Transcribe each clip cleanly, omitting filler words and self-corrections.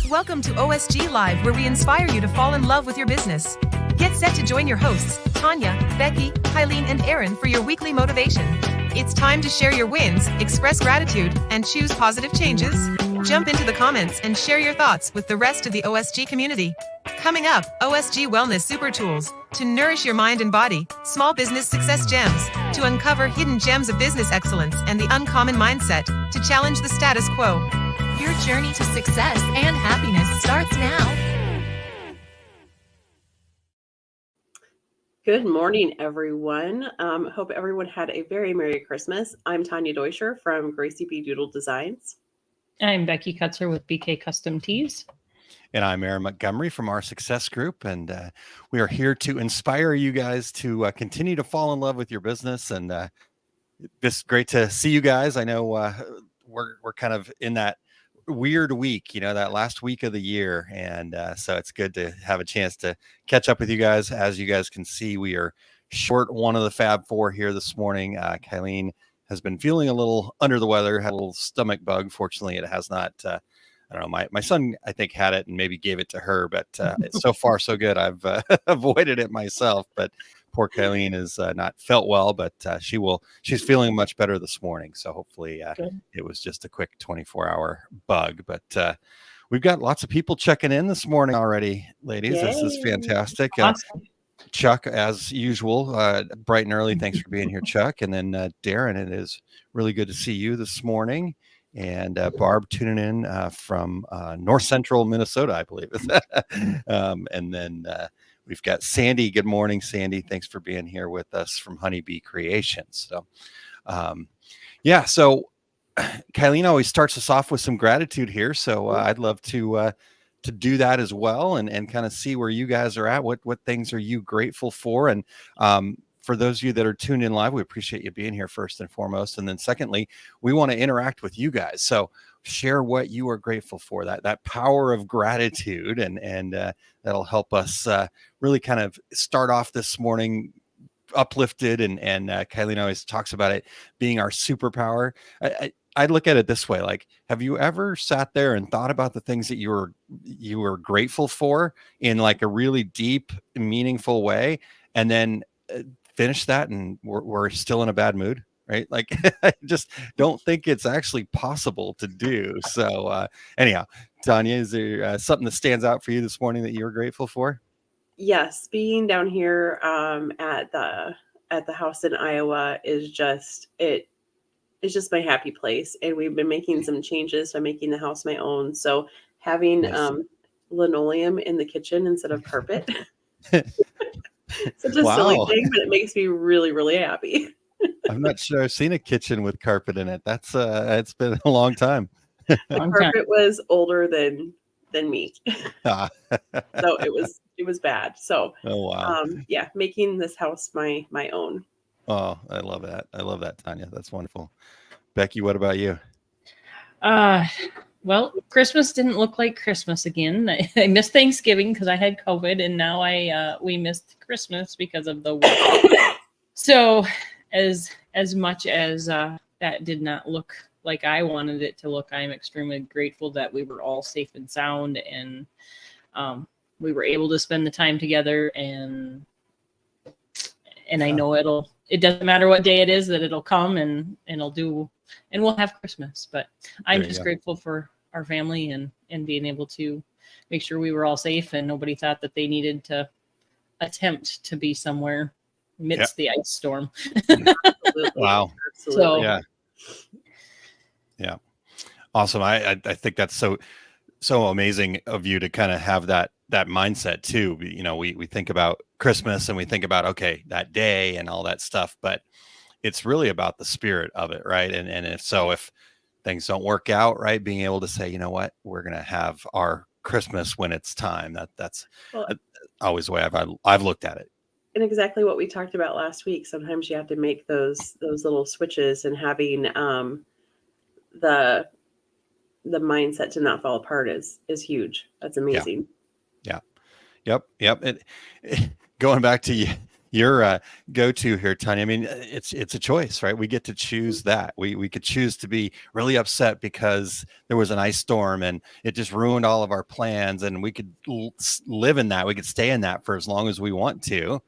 Welcome to OSG Live, where we inspire you to fall in love with your business. Get set to join your hosts, Tanya, Becky, Kylene, and Aaron for your weekly motivation. It's time to share your wins, express gratitude, and choose positive changes. Jump into the comments and share your thoughts with the rest of the OSG community. Coming up, OSG Wellness Super Tools to nourish your mind and body, small business success gems to uncover hidden gems of business excellence, and the uncommon mindset to challenge the status quo. Your journey to success and happiness starts now. Good morning, everyone. Hope everyone had a very Merry Christmas. I'm Tanya Doyscher from Gracie B. Doodle Designs. I'm Becky Kotzer with BK Custom Tees. And I'm Kylene Montgomery from our Success Group. And we are here to inspire you guys to continue to fall in love with your business. And it's great to see you guys. I know we're kind of in that weird week, that last week of the year. And so it's good to have a chance to catch up with you guys. As you guys can see, we are short one of the Fab Four here this morning. Kylene has been feeling a little under the weather, had a little stomach bug. Fortunately, it has not, I don't know, my son, I think, had it and maybe gave it to her, but so far so good. I've avoided it myself, but poor Kylene is not felt well, but she's feeling much better this morning. So hopefully it was just a quick 24-hour bug, but we've got lots of people checking in this morning already, ladies. Yay. This is fantastic. Awesome. Chuck, as usual, bright and early. Thanks for being here, Chuck. And then Darren, it is really good to see you this morning. And Barb tuning in from North Central Minnesota, I believe. And then we've got Sandy. Good morning, Sandy. Thanks for being here with us from Honeybee Creations. So, so Kylene always starts us off with some gratitude here. So I'd love to do that as well and kind of see where you guys are at. What things are you grateful for? And for those of you that are tuned in live, we appreciate you being here first and foremost. And then secondly, we want to interact with you guys. So share what you are grateful for, that power of gratitude. And that'll help us really kind of start off this morning uplifted. And Kylene always talks about it being our superpower. I look at it this way. Like, have you ever sat there and thought about the things that you were grateful for in like a really deep, meaningful way? And then finish that and we're still in a bad mood, right? Like, I just don't think it's actually possible to do. So anyhow, Tanya, is there something that stands out for you this morning that you're grateful for? Yes, being down here at the house in Iowa is just it's just my happy place. And we've been making some changes. So I'm making the house my own. So having linoleum in the kitchen instead of carpet. Such a silly thing, but it makes me really, really happy. I'm not sure I've seen a kitchen with carpet in it. That's it's been a long time. The carpet was older than me. So it was bad. So making this house my own. Oh, I love that. I love that, Tanya. That's wonderful. Becky, what about you? Well, Christmas didn't look like Christmas again. I missed Thanksgiving because I had COVID, and now we missed Christmas because of the work. So as much as that did not look like I wanted it to look, I'm extremely grateful that we were all safe and sound, and we were able to spend the time together. And I know it doesn't matter what day it is, that it'll come and it'll do, and we'll have Christmas. But I'm just grateful for our family and being able to make sure we were all safe and nobody thought that they needed to attempt to be somewhere amidst the ice storm. Wow. Absolutely. So, yeah. Awesome. I think that's so amazing of you to kind of have that mindset too. We think about Christmas and we think about, okay, that day and all that stuff, but it's really about the spirit of it. Right. And if things don't work out right, being able to say, you know what, we're going to have our Christmas when it's time. That's always the way I've looked at it. And exactly what we talked about last week. Sometimes you have to make those little switches, and having the the mindset to not fall apart is huge. That's amazing. Yeah. Yep. Going back to your go-to here, Tanya. I mean, it's a choice, right? We get to choose that. We could choose to be really upset because there was an ice storm and it just ruined all of our plans, and we could live in that. We could stay in that for as long as we want to,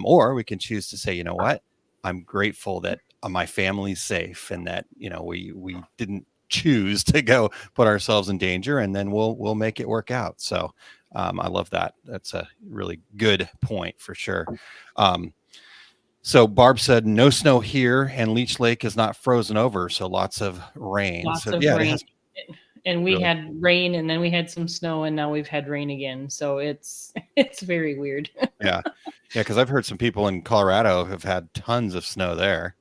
or we can choose to say, you know what, I'm grateful that my family's safe and that we didn't choose to go put ourselves in danger, and then we'll make it work out. So I love that. That's a really good point for sure. So Barb said no snow here, and Leech Lake is not frozen over, so lots of rain. Lots so of yeah, rain. And we really had rain, and then we had some snow, and now we've had rain again. So it's very weird. yeah, because I've heard some people in Colorado have had tons of snow there.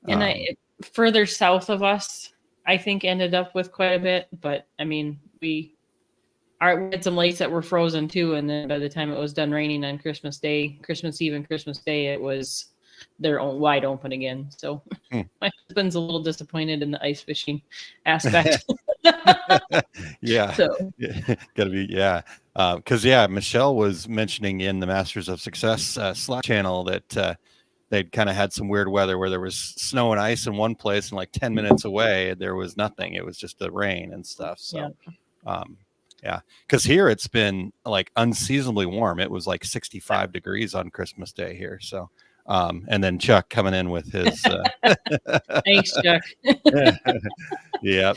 And further south of us, I think ended up with quite a bit. But I mean, we had some lakes that were frozen too, and then by the time it was done raining on Christmas Day, Christmas Eve and Christmas Day, they're wide open again. So my husband's a little disappointed in the ice fishing aspect. Yeah. So gotta be, because Michelle was mentioning in the Masters of Success Slack channel that they'd kind of had some weird weather where there was snow and ice in one place, and like 10 minutes away there was nothing. It was just the rain and stuff. So because here it's been like unseasonably warm. It was like 65 degrees on Christmas Day here. So and then Chuck coming in with his thanks, Chuck. Yeah,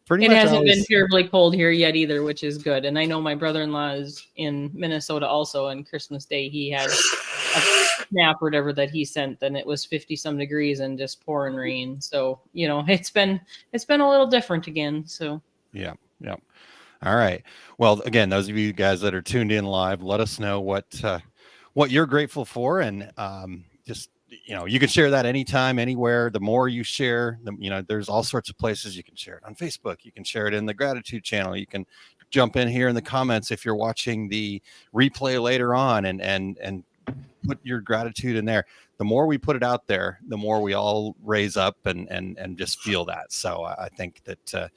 pretty it much hasn't always been terribly cold here yet either, which is good. And I know my brother-in-law is in Minnesota also, and Christmas Day he had a snap or whatever that he sent, and it was 50 some degrees and just pouring rain. So it's been a little different again. So yeah. All right. Well, again, those of you guys that are tuned in live, let us know what you're grateful for, and just you can share that anytime, anywhere. The more you share, there's all sorts of places you can share it on Facebook. You can share it in the gratitude channel. You can jump in here in the comments if you're watching the replay later on, and put your gratitude in there. The more we put it out there, the more we all raise up and just feel that. So I think that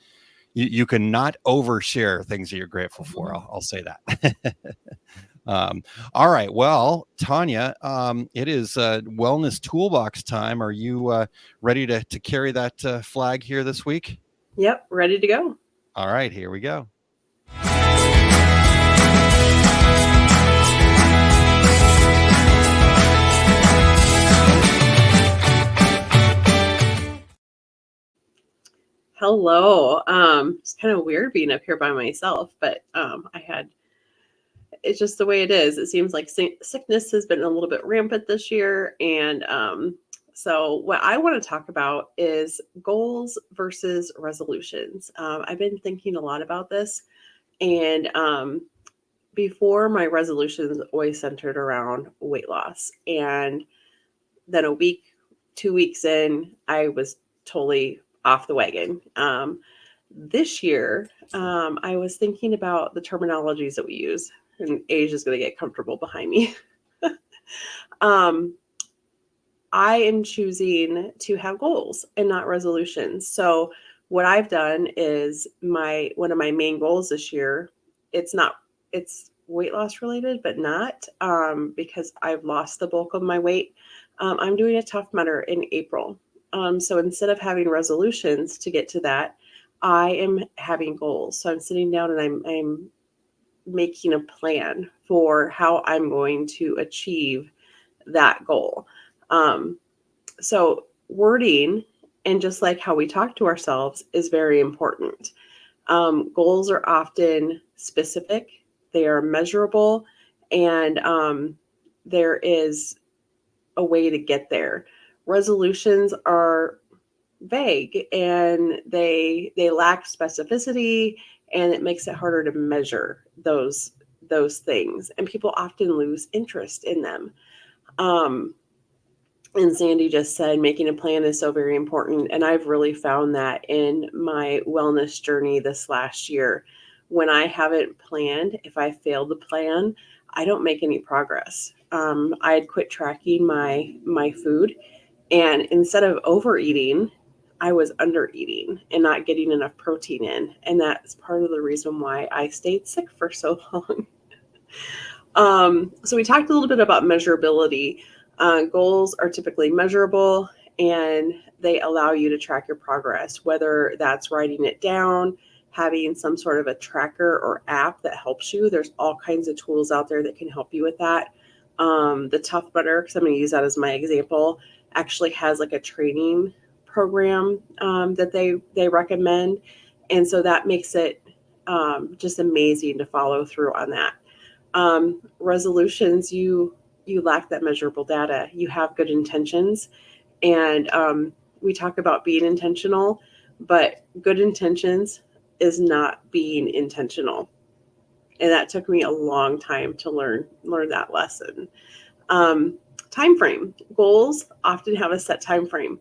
you can not overshare things that you're grateful for. I'll say that. All right. Well, Tanya, it is Wellness Toolbox time. Are you ready to carry that flag here this week? Yep. Ready to go. All right. Here we go. Hello. It's kind of weird being up here by myself, but it's just the way it is. It seems like sickness has been a little bit rampant this year. And so what I want to talk about is goals versus resolutions. I've been thinking a lot about this. And before, my resolutions always centered around weight loss. And then a week, 2 weeks in, I was totally off the wagon. This year, I was thinking about the terminologies that we use, and Age is going to get comfortable behind me. I am choosing to have goals and not resolutions. So what I've done is one of my main goals this year, it's weight loss related, but not because I've lost the bulk of my weight. I'm doing a Tough Mudder in April. So instead of having resolutions to get to that, I am having goals. So I'm sitting down and I'm making a plan for how I'm going to achieve that goal. So wording, and just like how we talk to ourselves, is very important. Goals are often specific, they are measurable, and there is a way to get there. Resolutions are vague and they lack specificity, and it makes it harder to measure those things, and people often lose interest in them. And Sandy just said making a plan is so very important, and I've really found that in my wellness journey this last year. When I haven't planned, if I fail to plan, I don't make any progress. I had quit tracking my food, and instead of overeating, I was under eating and not getting enough protein in. And that's part of the reason why I stayed sick for so long. So we talked a little bit about measurability. Goals are typically measurable and they allow you to track your progress, whether that's writing it down, having some sort of a tracker or app that helps you. There's all kinds of tools out there that can help you with that. The Tough Mudder, because I'm going to use that as my example, actually has like a training program that they recommend. And so that makes it just amazing to follow through on that. Resolutions, you lack that measurable data. You have good intentions, and we talk about being intentional, but good intentions is not being intentional. And that took me a long time to learn that lesson. Time frame. Goals often have a set time frame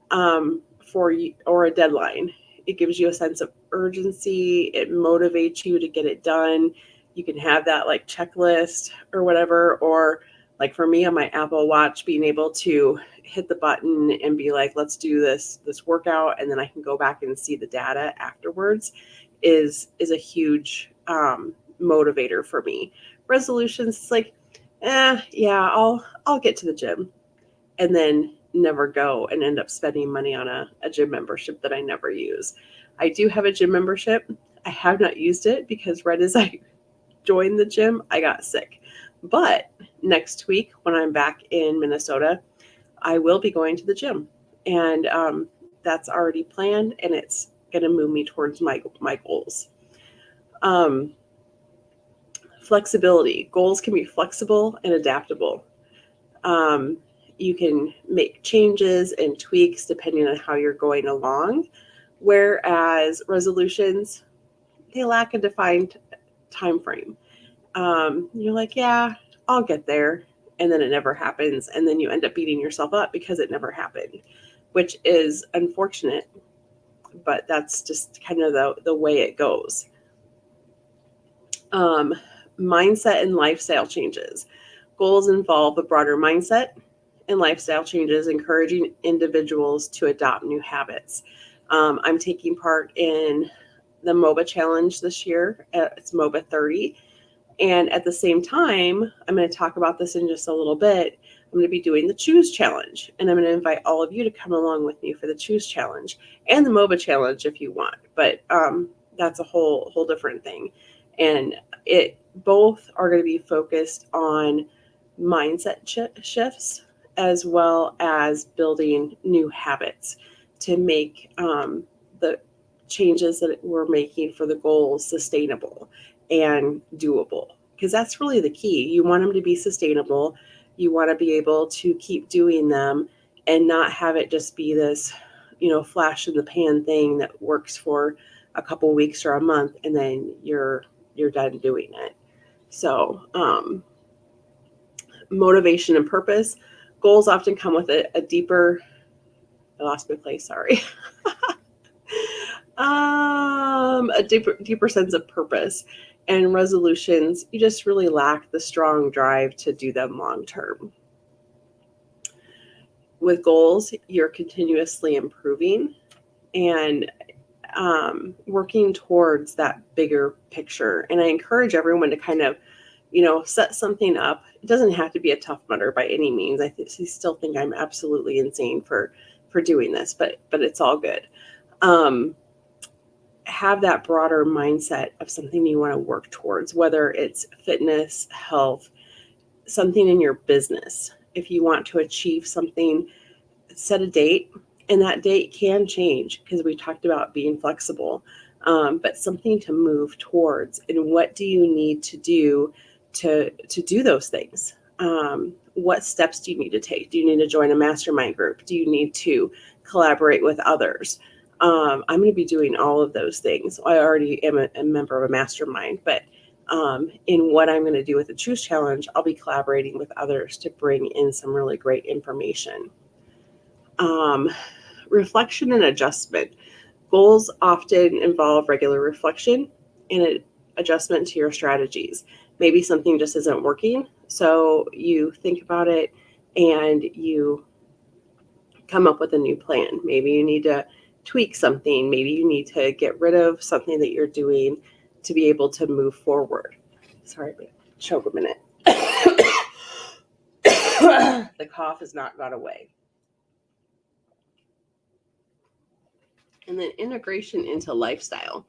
for you, or a deadline. It gives you a sense of urgency. It motivates you to get it done. You can have that like checklist or whatever, or like for me on my Apple Watch, being able to hit the button and be like, let's do this workout, and then I can go back and see the data afterwards is a huge motivator for me. Resolutions, it's like, yeah, I'll get to the gym, and then never go and end up spending money on a gym membership that I never use. I do have a gym membership. I have not used it because right as I joined the gym, I got sick. But next week when I'm back in Minnesota, I will be going to the gym, and that's already planned, and it's going to move me towards my goals. Flexibility. Goals can be flexible and adaptable. You can make changes and tweaks depending on how you're going along, whereas resolutions, they lack a defined time frame. You're like, yeah, I'll get there, and then it never happens, and then you end up beating yourself up because it never happened, which is unfortunate, but that's just kind of the way it goes. Mindset and lifestyle changes. Goals involve a broader mindset and lifestyle changes, encouraging individuals to adopt new habits. I'm taking part in the MOBA challenge this year. It's MOBA 30. And at the same time, I'm going to talk about this in just a little bit. I'm going to be doing the Choose Challenge, and I'm going to invite all of you to come along with me for the Choose Challenge and the MOBA challenge if you want. But that's a whole different thing. And both are going to be focused on mindset shifts as well as building new habits to make the changes that we're making for the goals sustainable and doable, because that's really the key. You want them to be sustainable. You want to be able to keep doing them and not have it just be this, flash in the pan thing that works for a couple weeks or a month, and then you're done doing it. So motivation and purpose. Goals often come with a deeper, I lost my place, sorry. A deeper sense of purpose. And resolutions, you just really lack the strong drive to do them long term. With goals, you're continuously improving and working towards that bigger picture. And I encourage everyone to kind of, set something up. It doesn't have to be a Tough Mudder by any means. I still think I'm absolutely insane for doing this, but it's all good. Have that broader mindset of something you want to work towards, whether it's fitness, health, something in your business. If you want to achieve something, set a date, and that date can change because we talked about being flexible, but something to move towards. And what do you need to do to do those things? What steps do you need to take? Do you need to join a mastermind group? Do you need to collaborate with others? I'm going to be doing all of those things. I already am a member of a mastermind, but in what I'm going to do with the Choose Challenge, I'll be collaborating with others to bring in some really great information. Reflection and adjustment. Goals often involve regular reflection and an adjustment to your strategies. Maybe something just isn't working, so you think about it and you come up with a new plan. Maybe you need to tweak something. Maybe you need to get rid of something that you're doing to be able to move forward. Sorry, but choke a minute. The cough has not gone away. And then integration into lifestyle.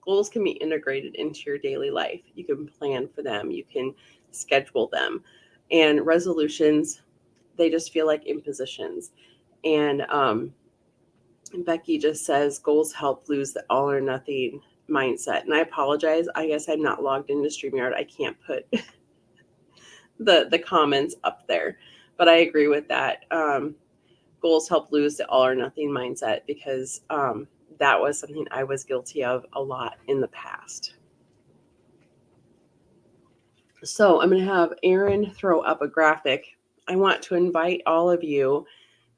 Goals can be integrated into your daily life. You can plan for them. You can schedule them. And resolutions, they just feel like impositions. And Becky just says goals help lose the all or nothing mindset. And I apologize. I guess I'm not logged into StreamYard. I can't put the comments up there. But I agree with that. Goals help lose the all or nothing mindset, because that was something I was guilty of a lot in the past. So I'm going to have Erin throw up a graphic. I want to invite all of you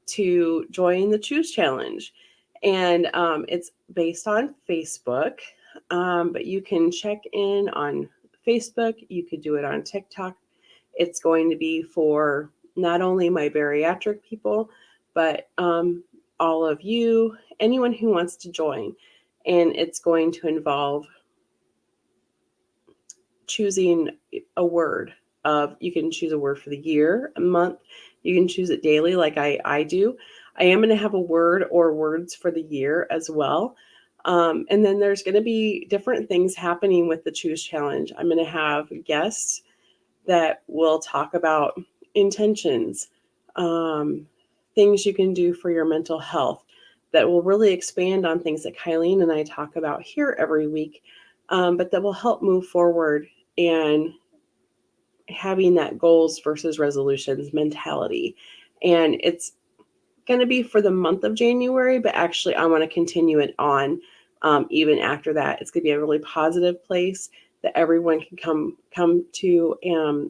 to join the Choose Challenge. And it's based on Facebook, but you can check in on Facebook. You could do it on TikTok. It's going to be for not only my bariatric people, but all of you, anyone who wants to join. And it's going to involve choosing a word of, you can choose a word for the year, a month. You can choose it daily like I do. I am going to have a word or words for the year as well. And then there's going to be different things happening with the Choose Challenge. I'm going to have guests that will talk about intentions, things you can do for your mental health, that will really expand on things that Kylene and I talk about here every week, but that will help move forward and having that goals versus resolutions mentality. And it's going to be for the month of January, but actually I want to continue it on even after that. It's going to be a really positive place that everyone can come to.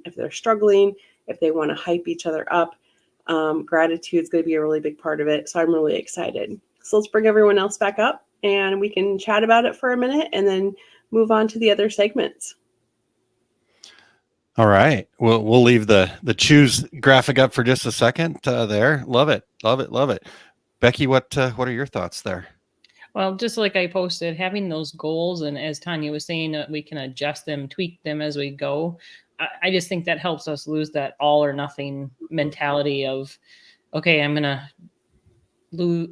If they're struggling, if they want to hype each other up, gratitude is going to be a really big part of it. So I'm really excited. So let's bring everyone else back up and we can chat about it for a minute and then move on to the other segments. All right. We'll leave the choose graphic up for just a second there. Love it. Love it. Love it. Becky, what are your thoughts there? Well, just like I posted, having those goals, and as Tanya was saying, we can adjust them, tweak them as we go. I just think that helps us lose that all or nothing mentality of, okay, I'm going to lose,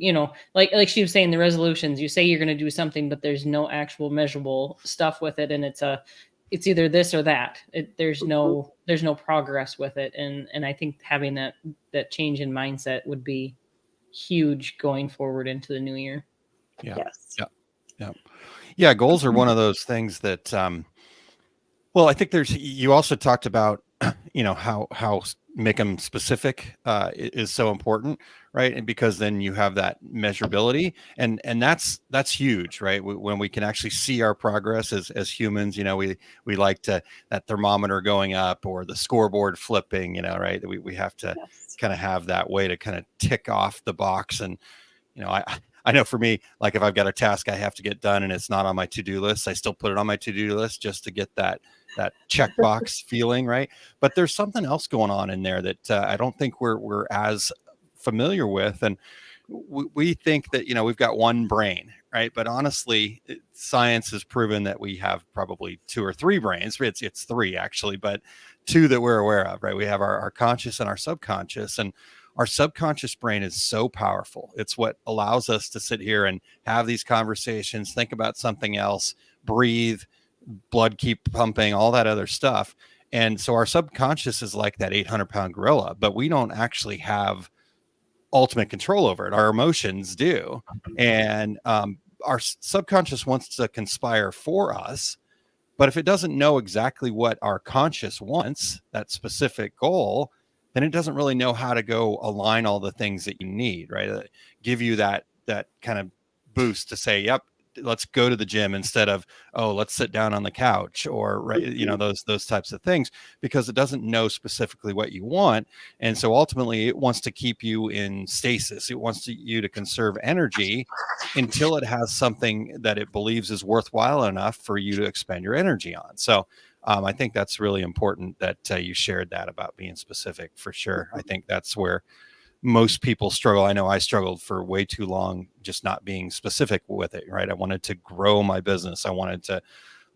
like she was saying, the resolutions, you say you're going to do something, but there's no actual measurable stuff with it. And it's either this or that. There's no progress with it. And I think having that change in mindset would be huge going forward into the new year. Yeah. Yes. Yeah. Goals are one of those things that, well, I think you also talked about, how make them specific is so important, right? And because then you have that measurability, and that's huge, right? When we can actually see our progress as humans, we like that thermometer going up or the scoreboard flipping, right? We have to kind of have that way to kind of tick off the box. And, I know for me, like if I've got a task I have to get done and it's not on my to-do list, I still put it on my to-do list just to get that checkbox feeling, right? But there's something else going on in there that I don't think we're as familiar with. And we think that, we've got one brain, right? But honestly, science has proven that we have probably two or three brains. It's three actually, but two that we're aware of, right? We have our conscious and our subconscious, and our subconscious brain is so powerful. It's what allows us to sit here and have these conversations, think about something else, breathe, blood keep pumping, all that other stuff. And so our subconscious is like that 800-pound gorilla, but we don't actually have ultimate control over it. Our emotions do. And our subconscious wants to conspire for us. But if it doesn't know exactly what our conscious wants, that specific goal, then it doesn't really know how to go align all the things that you need, right? Give you that kind of boost to say, yep, let's go to the gym instead of, oh, let's sit down on the couch, or, right, those types of things, because it doesn't know specifically what you want. And so ultimately it wants to keep you in stasis. It wants you to conserve energy until it has something that it believes is worthwhile enough for you to expend your energy on. So I think that's really important that you shared that about being specific, for sure. I think that's where most people struggle. I know I struggled for way too long, just not being specific with it, right? I wanted to grow my business. I wanted to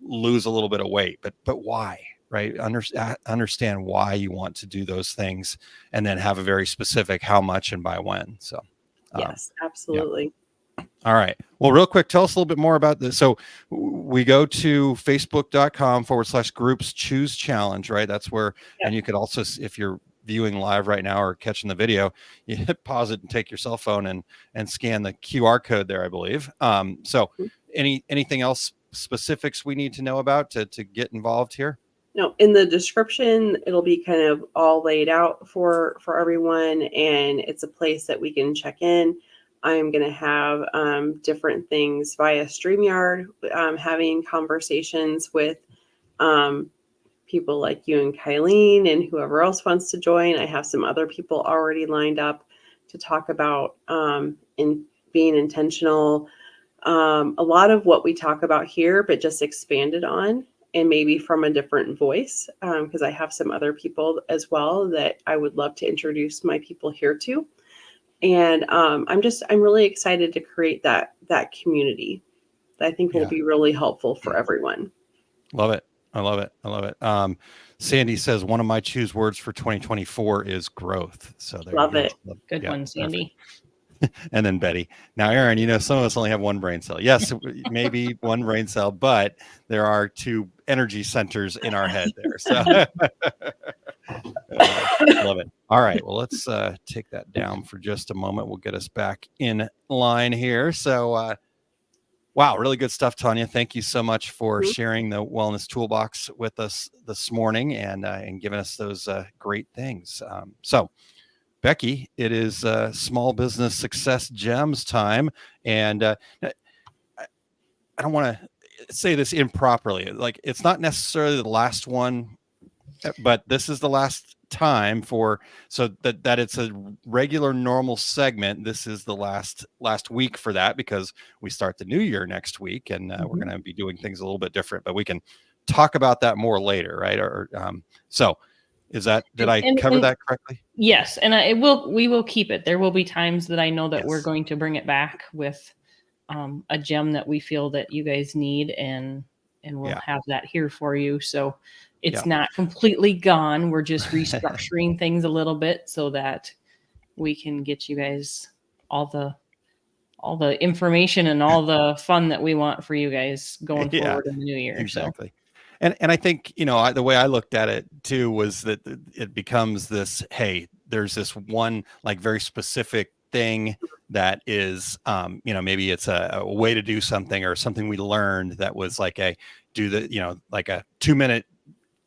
lose a little bit of weight, but why, right? Understand why you want to do those things, and then have a very specific how much and by when. So, Yes, absolutely. Yeah. All right. Well, real quick, tell us a little bit more about this. So we go to facebook.com/groups choose challenge, right? That's where, and you could also, if you're viewing live right now or catching the video, you hit pause it and take your cell phone and scan the QR code there, I believe. So anything else specifics we need to know about to get involved here? No, in the description, it'll be kind of all laid out for everyone, and it's a place that we can check in. I'm going to have different things via StreamYard, having conversations with people like you and Kylene and whoever else wants to join. I have some other people already lined up to talk about in being intentional. A lot of what we talk about here, but just expanded on, and maybe from a different voice, because I have some other people as well that I would love to introduce my people here to. And I'm really excited to create that community that I think will be really helpful for everyone. Love it. I love it. I love it. Sandy says one of my choose words for 2024 is growth. So there Love you it. go. Good one, Sandy. And then Betty. Now, Aaron, some of us only have one brain cell. Yes, maybe one brain cell, but there are two energy centers in our head there. So love it. All right. Well, let's take that down for just a moment. We'll get us back in line here. So, wow, really good stuff, Tanya. Thank you so much for sharing the Wellness Toolbox with us this morning and giving us those great things. So, Becky, it is Small Business Success Gems time. And I don't want to say this improperly. Like, it's not necessarily the last one, but this is the last time so that it's a regular normal segment. This is the last week for that, because we start the new year next week, and we're going to be doing things a little bit different, but we can talk about that more later, right? So did I cover that correctly? Yes. And we will keep it. There will be times that I know that we're going to bring it back with a gem that we feel that you guys need, and we'll have that here for you. So it's not completely gone. We're just restructuring things a little bit so that we can get you guys all the information and all the fun that we want for you guys going forward in the new year. Exactly. So. And I think, the way I looked at it too was that it becomes this, hey, there's this one like very specific thing that is, maybe it's a way to do something or something we learned that was like like a 2-minute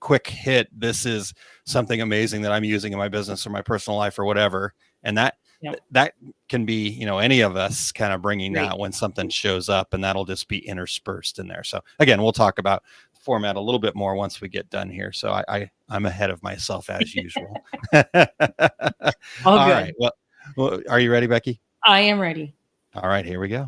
quick hit. This is something amazing that I'm using in my business or my personal life or whatever. And that can be, any of us kind of bringing that when something shows up, and that'll just be interspersed in there. So again, we'll talk about format a little bit more once we get done here. So I'm ahead of myself as usual. All right. Well, are you ready, Becky? I am ready. All right, here we go.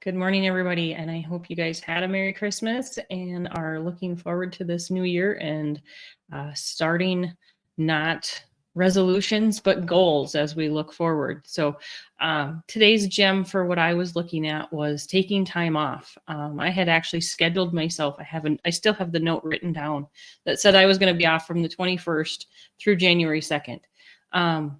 Good morning, everybody, and I hope you guys had a Merry Christmas and are looking forward to this new year and starting not resolutions, but goals as we look forward. So today's gem for what I was looking at was taking time off. I had actually scheduled myself. I still have the note written down that said I was going to be off from the 21st through January 2nd. And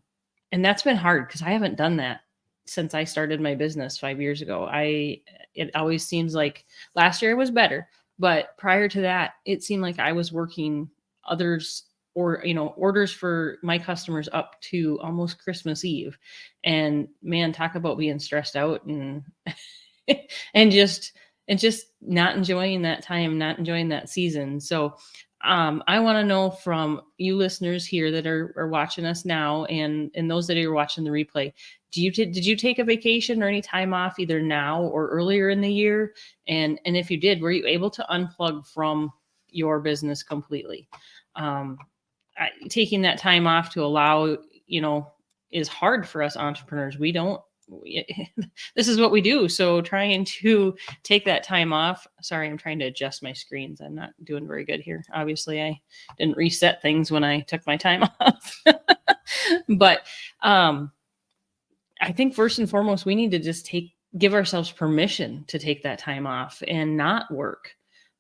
that's been hard because I haven't done that since I started my business 5 years ago. It always seems like last year was better, but prior to that, it seemed like I was working orders for my customers up to almost Christmas Eve. And man, talk about being stressed out and and just not enjoying that time, not enjoying that season. So I want to know from you listeners here that are watching us now, and those that are watching the replay, did you take a vacation or any time off either now or earlier in the year? And if you did, were you able to unplug from your business completely? Taking that time off to allow, is hard for us entrepreneurs. We don't this is what we do. So trying to take that time off. Sorry, I'm trying to adjust my screens. I'm not doing very good here. Obviously, I didn't reset things when I took my time off. But I think first and foremost, we need to just give ourselves permission to take that time off and not work.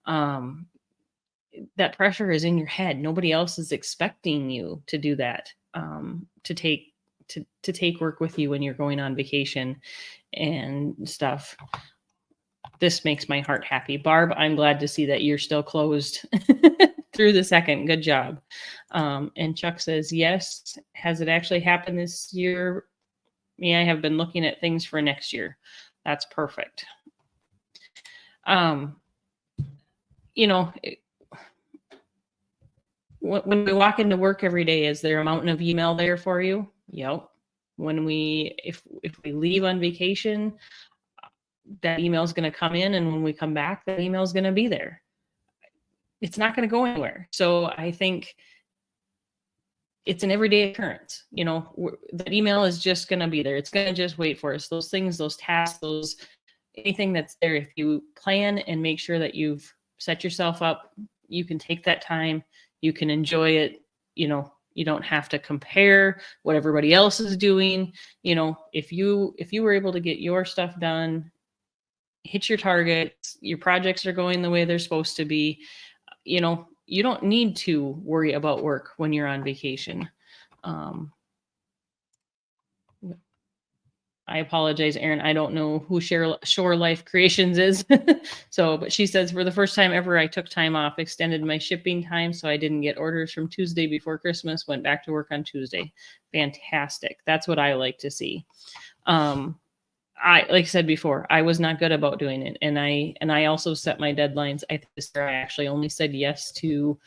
That pressure is in your head. Nobody else is expecting you to do that, to take work with you when you're going on vacation and stuff. This makes my heart happy. Barb, I'm glad to see that you're still closed through the second. Good job. And Chuck says, yes. Has it actually happened this year? Yeah, I have been looking at things for next year. That's perfect. When we walk into work every day, is there a mountain of email there for you? Yep. If we leave on vacation, that email is going to come in, and when we come back, that email is going to be there. It's not going to go anywhere. So I think it's an everyday occurrence. That email is just going to be there. It's going to just wait for us. Those things, those tasks, anything that's there, if you plan and make sure that you've set yourself up, you can take that time, you can enjoy it. You don't have to compare what everybody else is doing. If you were able to get your stuff done, hit your targets, your projects are going the way they're supposed to be, you don't need to worry about work when you're on vacation. I apologize, Erin. I don't know who Shore Life Creations is. But she says, for the first time ever, I took time off, extended my shipping time so I didn't get orders from Tuesday before Christmas, went back to work on Tuesday. Fantastic. That's what I like to see. Like I said before, I was not good about doing it. And I also set my deadlines. I think this year I actually only said yes to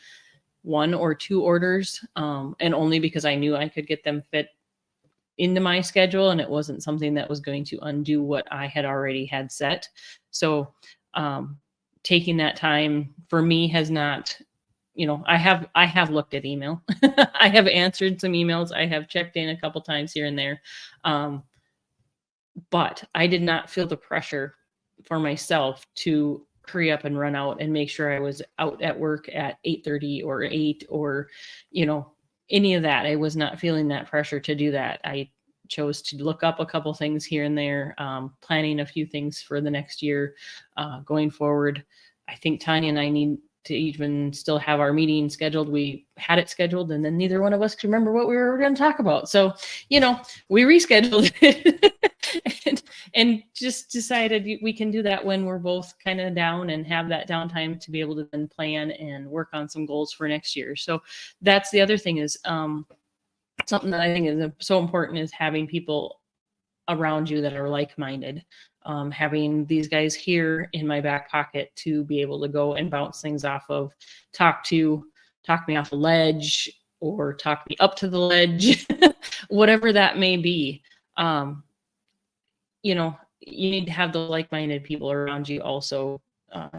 1 or 2 orders, and only because I knew I could get them fit into my schedule, and it wasn't something that was going to undo what I had already had set. So taking that time for me has not, I have looked at email. I have answered some emails. I have checked in a couple times here and there. But I did not feel the pressure for myself to hurry up and run out and make sure I was out at work at 8:30 or 8 or, any of that. I was not feeling that pressure to do that. I chose to look up a couple things here and there, planning a few things for the next year, going forward. I think Tanya and I need to even still have our meeting scheduled. We had it scheduled, and then neither one of us could remember what we were going to talk about. So, we rescheduled it and just decided we can do that when we're both kind of down and have that downtime to be able to then plan and work on some goals for next year. So that's the other thing is, something that I think is so important is having people around you that are like-minded. Having these guys here in my back pocket to be able to go and bounce things off of, talk me off a ledge or talk me up to the ledge, whatever that may be. You need to have the like-minded people around you also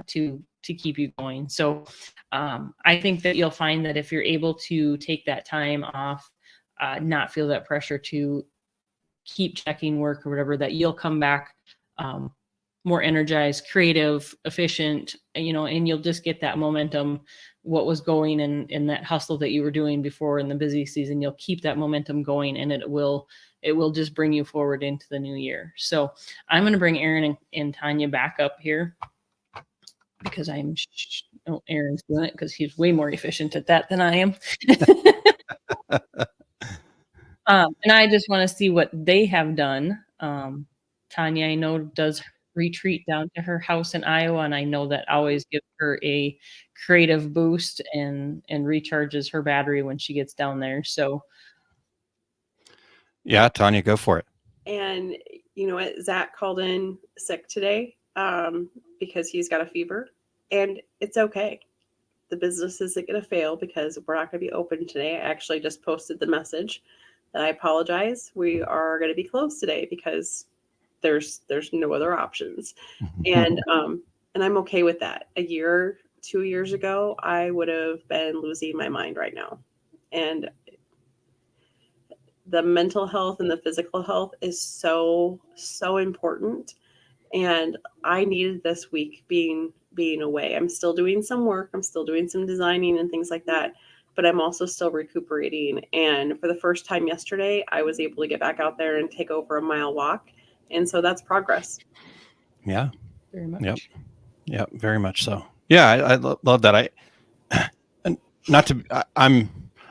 to keep you going. So I think that you'll find that if you're able to take that time off, not feel that pressure to keep checking work or whatever, that you'll come back more energized, creative, efficient, and you'll just get that momentum, what was going in that hustle that you were doing before in the busy season. You'll keep that momentum going, and it will just bring you forward into the new year. So I'm going to bring Erin and Tanya back up here because Erin's doing it because he's way more efficient at that than I am. And I just want to see what they have done. Tanya, I know, does retreat down to her house in Iowa, and I know that always gives her a creative boost and recharges her battery when she gets down there. So yeah, Tanya, go for it. And you know what? Zach called in sick today because he's got a fever, and it's okay. The business isn't going to fail because we're not going to be open today. I actually just posted the message that I apologize. We are going to be closed today because there's no other options. And I'm okay with that. 2 years ago, I would have been losing my mind right now. And the mental health and the physical health is so important. And I needed this week being away. I'm still doing some work. I'm still doing some designing and things like that, but I'm also still recuperating. And for the first time yesterday, I was able to get back out there and take over a mile walk. And so that's progress. Yeah. Very much. Yep. Yep. Very much so. Yeah. I love that. And not to,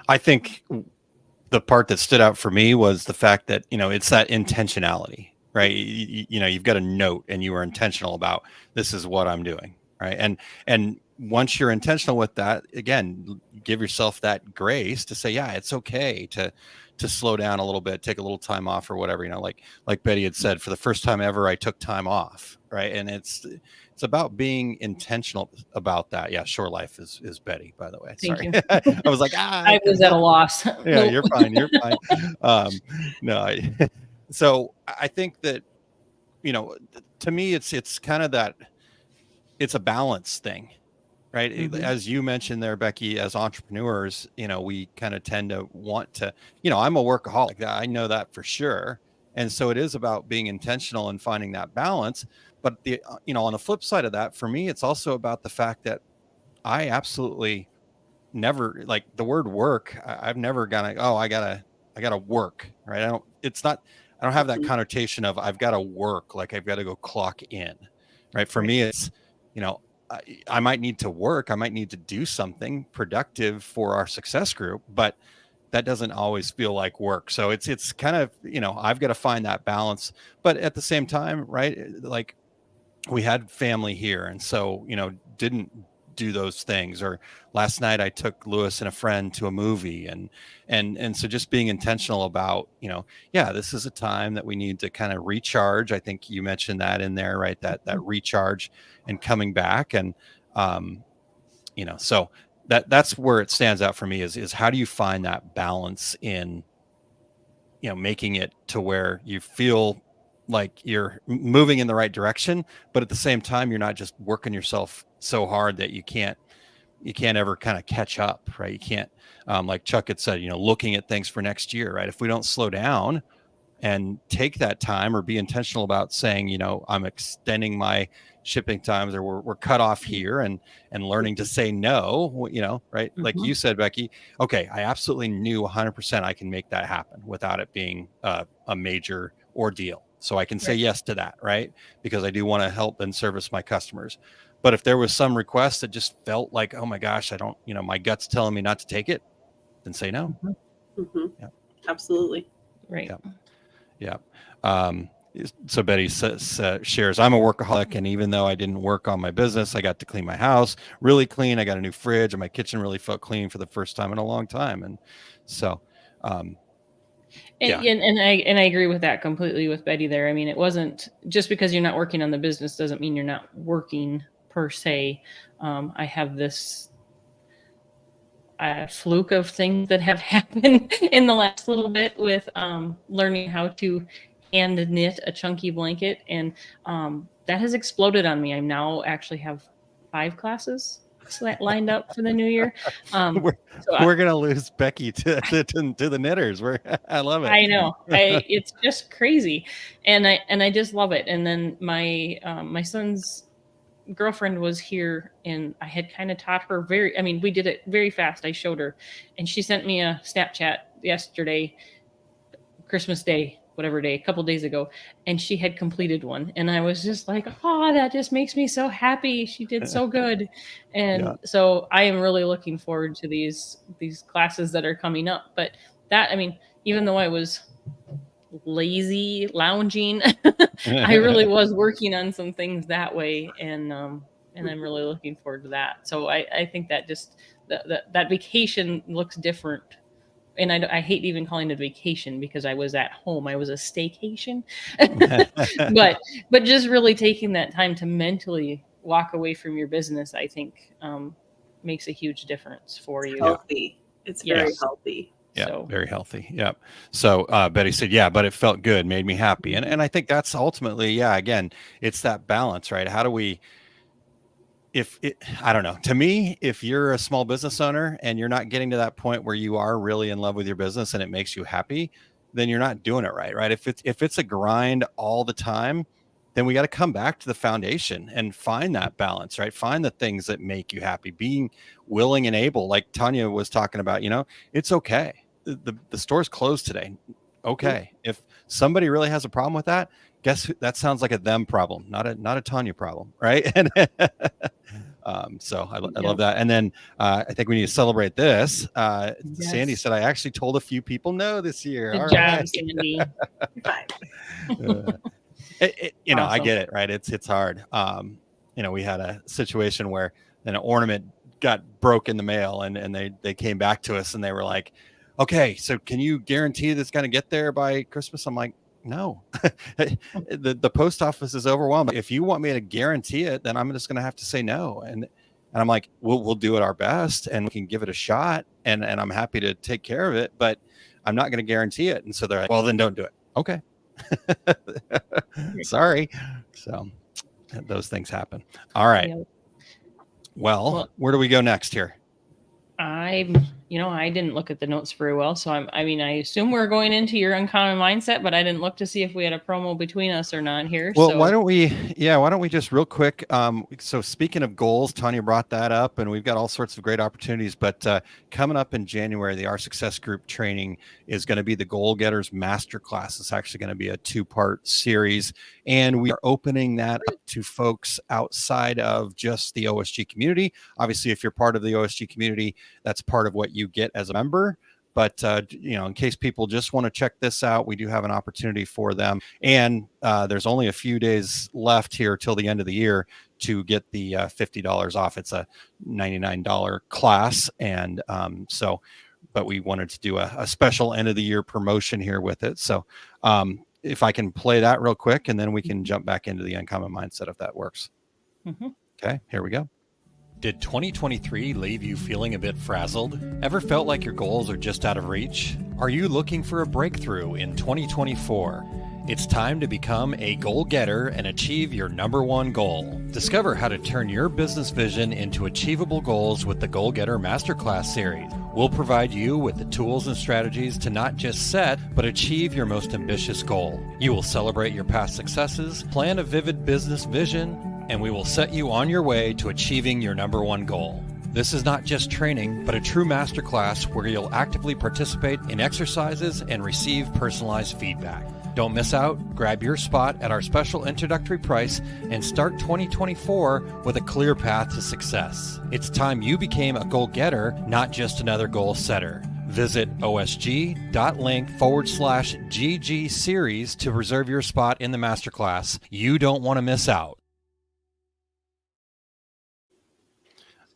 I think the part that stood out for me was the fact that, it's that intentionality, right? You've got a note and you were intentional about, this is what I'm doing. Right. And once you're intentional with that, again, give yourself that grace to say, yeah, it's okay to slow down a little bit, take a little time off or whatever, like Betty had said, for the first time ever, I took time off. Right. And it's about being intentional about that. Yeah. Short life is Betty, by the way. Thank Sorry. you. I was like, I was at a loss. Yeah, you're fine. You're fine. No. So I think that, to me, it's kind of that, it's a balance thing, right? Mhm. As you mentioned there, Becky, as entrepreneurs, we kind of tend to want to, I'm a workaholic. I know that for sure. And so it is about being intentional and finding that balance. But on the flip side of that, for me, it's also about the fact that I absolutely never, like, the word work. I've never gone, I gotta work, right? I don't have that connotation of I've got to work, like I've got to go clock in, right? For me, it's, I might need to work. I might need to do something productive for our success group, but that doesn't always feel like work. So it's kind of, I've got to find that balance, but at the same time, right? Like, we had family here. And so, didn't do those things. Or last night I took Lewis and a friend to a movie, and so just being intentional about, yeah, this is a time that we need to kind of recharge. I think you mentioned that in there, right? That recharge and coming back. And, so that's where it stands out for me is how do you find that balance in, making it to where you feel like you're moving in the right direction, but at the same time, you're not just working yourself so hard that you can't ever kind of catch up, right? You can't, like Chuck had said, looking at things for next year, right? If we don't slow down and take that time or be intentional about saying, I'm extending my shipping times, or we're cut off here, and learning to say no, right? Like you said, Becky, okay, I absolutely knew 100% I can make that happen without it being a major ordeal. So I can say yes to that, right? Because I do want to help and service my customers. But if there was some request that just felt like, oh my gosh, I don't, my gut's telling me not to take it, then say no. Yeah. Absolutely. Right. Yeah. So Betty shares, I'm a workaholic, and even though I didn't work on my business, I got to clean my house really clean. I got a new fridge, and my kitchen really felt clean for the first time in a long time. And so, And I agree with that completely with Betty there. I mean, it wasn't just because you're not working on the business doesn't mean you're not working per se. I have this fluke of things that have happened in the last little bit with learning how to hand knit a chunky blanket, and that has exploded on me. I now actually have 5 classes lined up for the new year. We're gonna lose Becky to the knitters. I love it. I know. It's just crazy, and I just love it. And then my son's girlfriend was here, and I had kind of taught her we did it very fast. I showed her, and she sent me a Snapchat yesterday, Christmas Day, whatever day, a couple days ago, and she had completed one, and I was just like, oh, that just makes me so happy. She did so good. And so I am really looking forward to these classes that are coming up. But that, even though I was lazy lounging, I really was working on some things that way, and I'm really looking forward to that. So I think that just that vacation looks different. And I hate even calling it a vacation because I was at home. I was a staycation. but just really taking that time to mentally walk away from your business, I think makes a huge difference for you. Healthy. It's very healthy. Yeah, so. Very healthy. Yeah. So Betty said, yeah, but it felt good, made me happy. And I think that's ultimately, again, it's that balance, right? How do we, I don't know, to me, if you're a small business owner and you're not getting to that point where you are really in love with your business and it makes you happy, then you're not doing it right. Right. If it's a grind all the time, then we got to come back to the foundation and find that balance, right? Find the things that make you happy, being willing and able, like Tanya was talking about, it's okay. The store's closed today. Okay. If somebody really has a problem with that, guess who, that sounds like a them problem, not a Tanya problem. Right. And so I love that. And then I think we need to celebrate this. Sandy said, I actually told a few people no this year. Good All job, right. Sandy. Fine. Awesome. I get it, right? It's hard. We had a situation where an ornament got broke in the mail, and they came back to us and they were like, okay, so can you guarantee this going to get there by Christmas? I'm like, no. the post office is overwhelmed. If you want me to guarantee it, then I'm just going to have to say no. And I'm like, we'll do it our best and we can give it a shot. And I'm happy to take care of it, but I'm not going to guarantee it. And so they're like, well, then don't do it. Okay. Sorry. So those things happen. All right. Yep. Well, where do we go next here? I didn't look at the notes very well. So I assume we're going into your uncommon mindset, but I didn't look to see if we had a promo between us or not here. Well, so. why don't we just real quick. So speaking of goals, Tanya brought that up and we've got all sorts of great opportunities, but coming up in January, the Our Success Group training is going to be the Goal Getters Masterclass. It's actually going to be a 2-part series, and we are opening that up to folks outside of just the OSG community. Obviously, if you're part of the OSG community, that's part of what you get as a member. But, in case people just want to check this out, we do have an opportunity for them. And there's only a few days left here till the end of the year to get the $50 off. It's a $99 class. And but we wanted to do a special end of the year promotion here with it. So if I can play that real quick, and then we can jump back into the uncommon mindset if that works. Mm-hmm. Okay, here we go. Did 2023 leave you feeling a bit frazzled? Ever felt like your goals are just out of reach? Are you looking for a breakthrough in 2024? It's time to become a goal getter and achieve your number one goal. Discover how to turn your business vision into achievable goals with the Goal Getter Masterclass series. We'll provide you with the tools and strategies to not just set, but achieve your most ambitious goal. You will celebrate your past successes, plan a vivid business vision, and we will set you on your way to achieving your number one goal. This is not just training, but a true masterclass where you'll actively participate in exercises and receive personalized feedback. Don't miss out. Grab your spot at our special introductory price and start 2024 with a clear path to success. It's time you became a goal getter, not just another goal setter. Visit osg.link/GG series to reserve your spot in the masterclass. You don't want to miss out.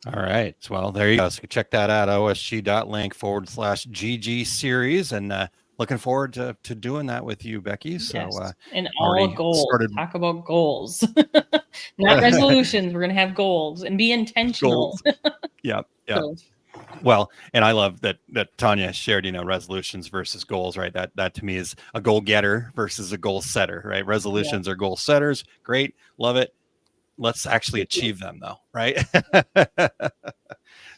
All right. Well, there you go. So check that out, osg.link/GG series. And looking forward to doing that with you, Becky. So, yes. And all goals. Talk about goals, not resolutions. We're going to have goals and be intentional. Yep. So. Well, and I love that Tanya shared, resolutions versus goals, right? That to me is a goal getter versus a goal setter, right? Resolutions are goal setters. Great. Love it. Let's actually achieve them though, right?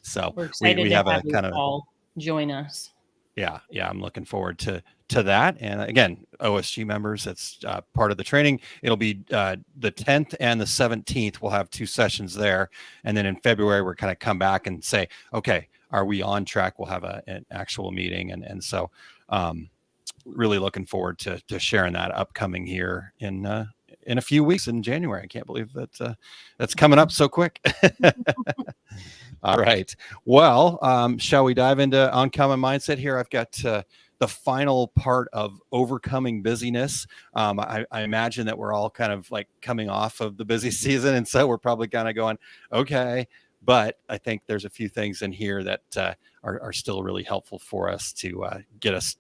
So we're excited we have a kind of all join us. Yeah, I'm looking forward to that. And again, OSG members, that's part of the training. It'll be the 10th and the 17th. We'll have 2 sessions there, and then in February we're kind of come back and say, okay, are we on track? We'll have an actual meeting, and so really looking forward to sharing that upcoming here in a few weeks in January. I can't believe that that's coming up so quick. All right. Well, shall we dive into uncommon mindset here? I've got the final part of overcoming busyness. I imagine that we're all kind of like coming off of the busy season, and so we're probably kind of going, okay. But I think there's a few things in here that are still really helpful for us to get us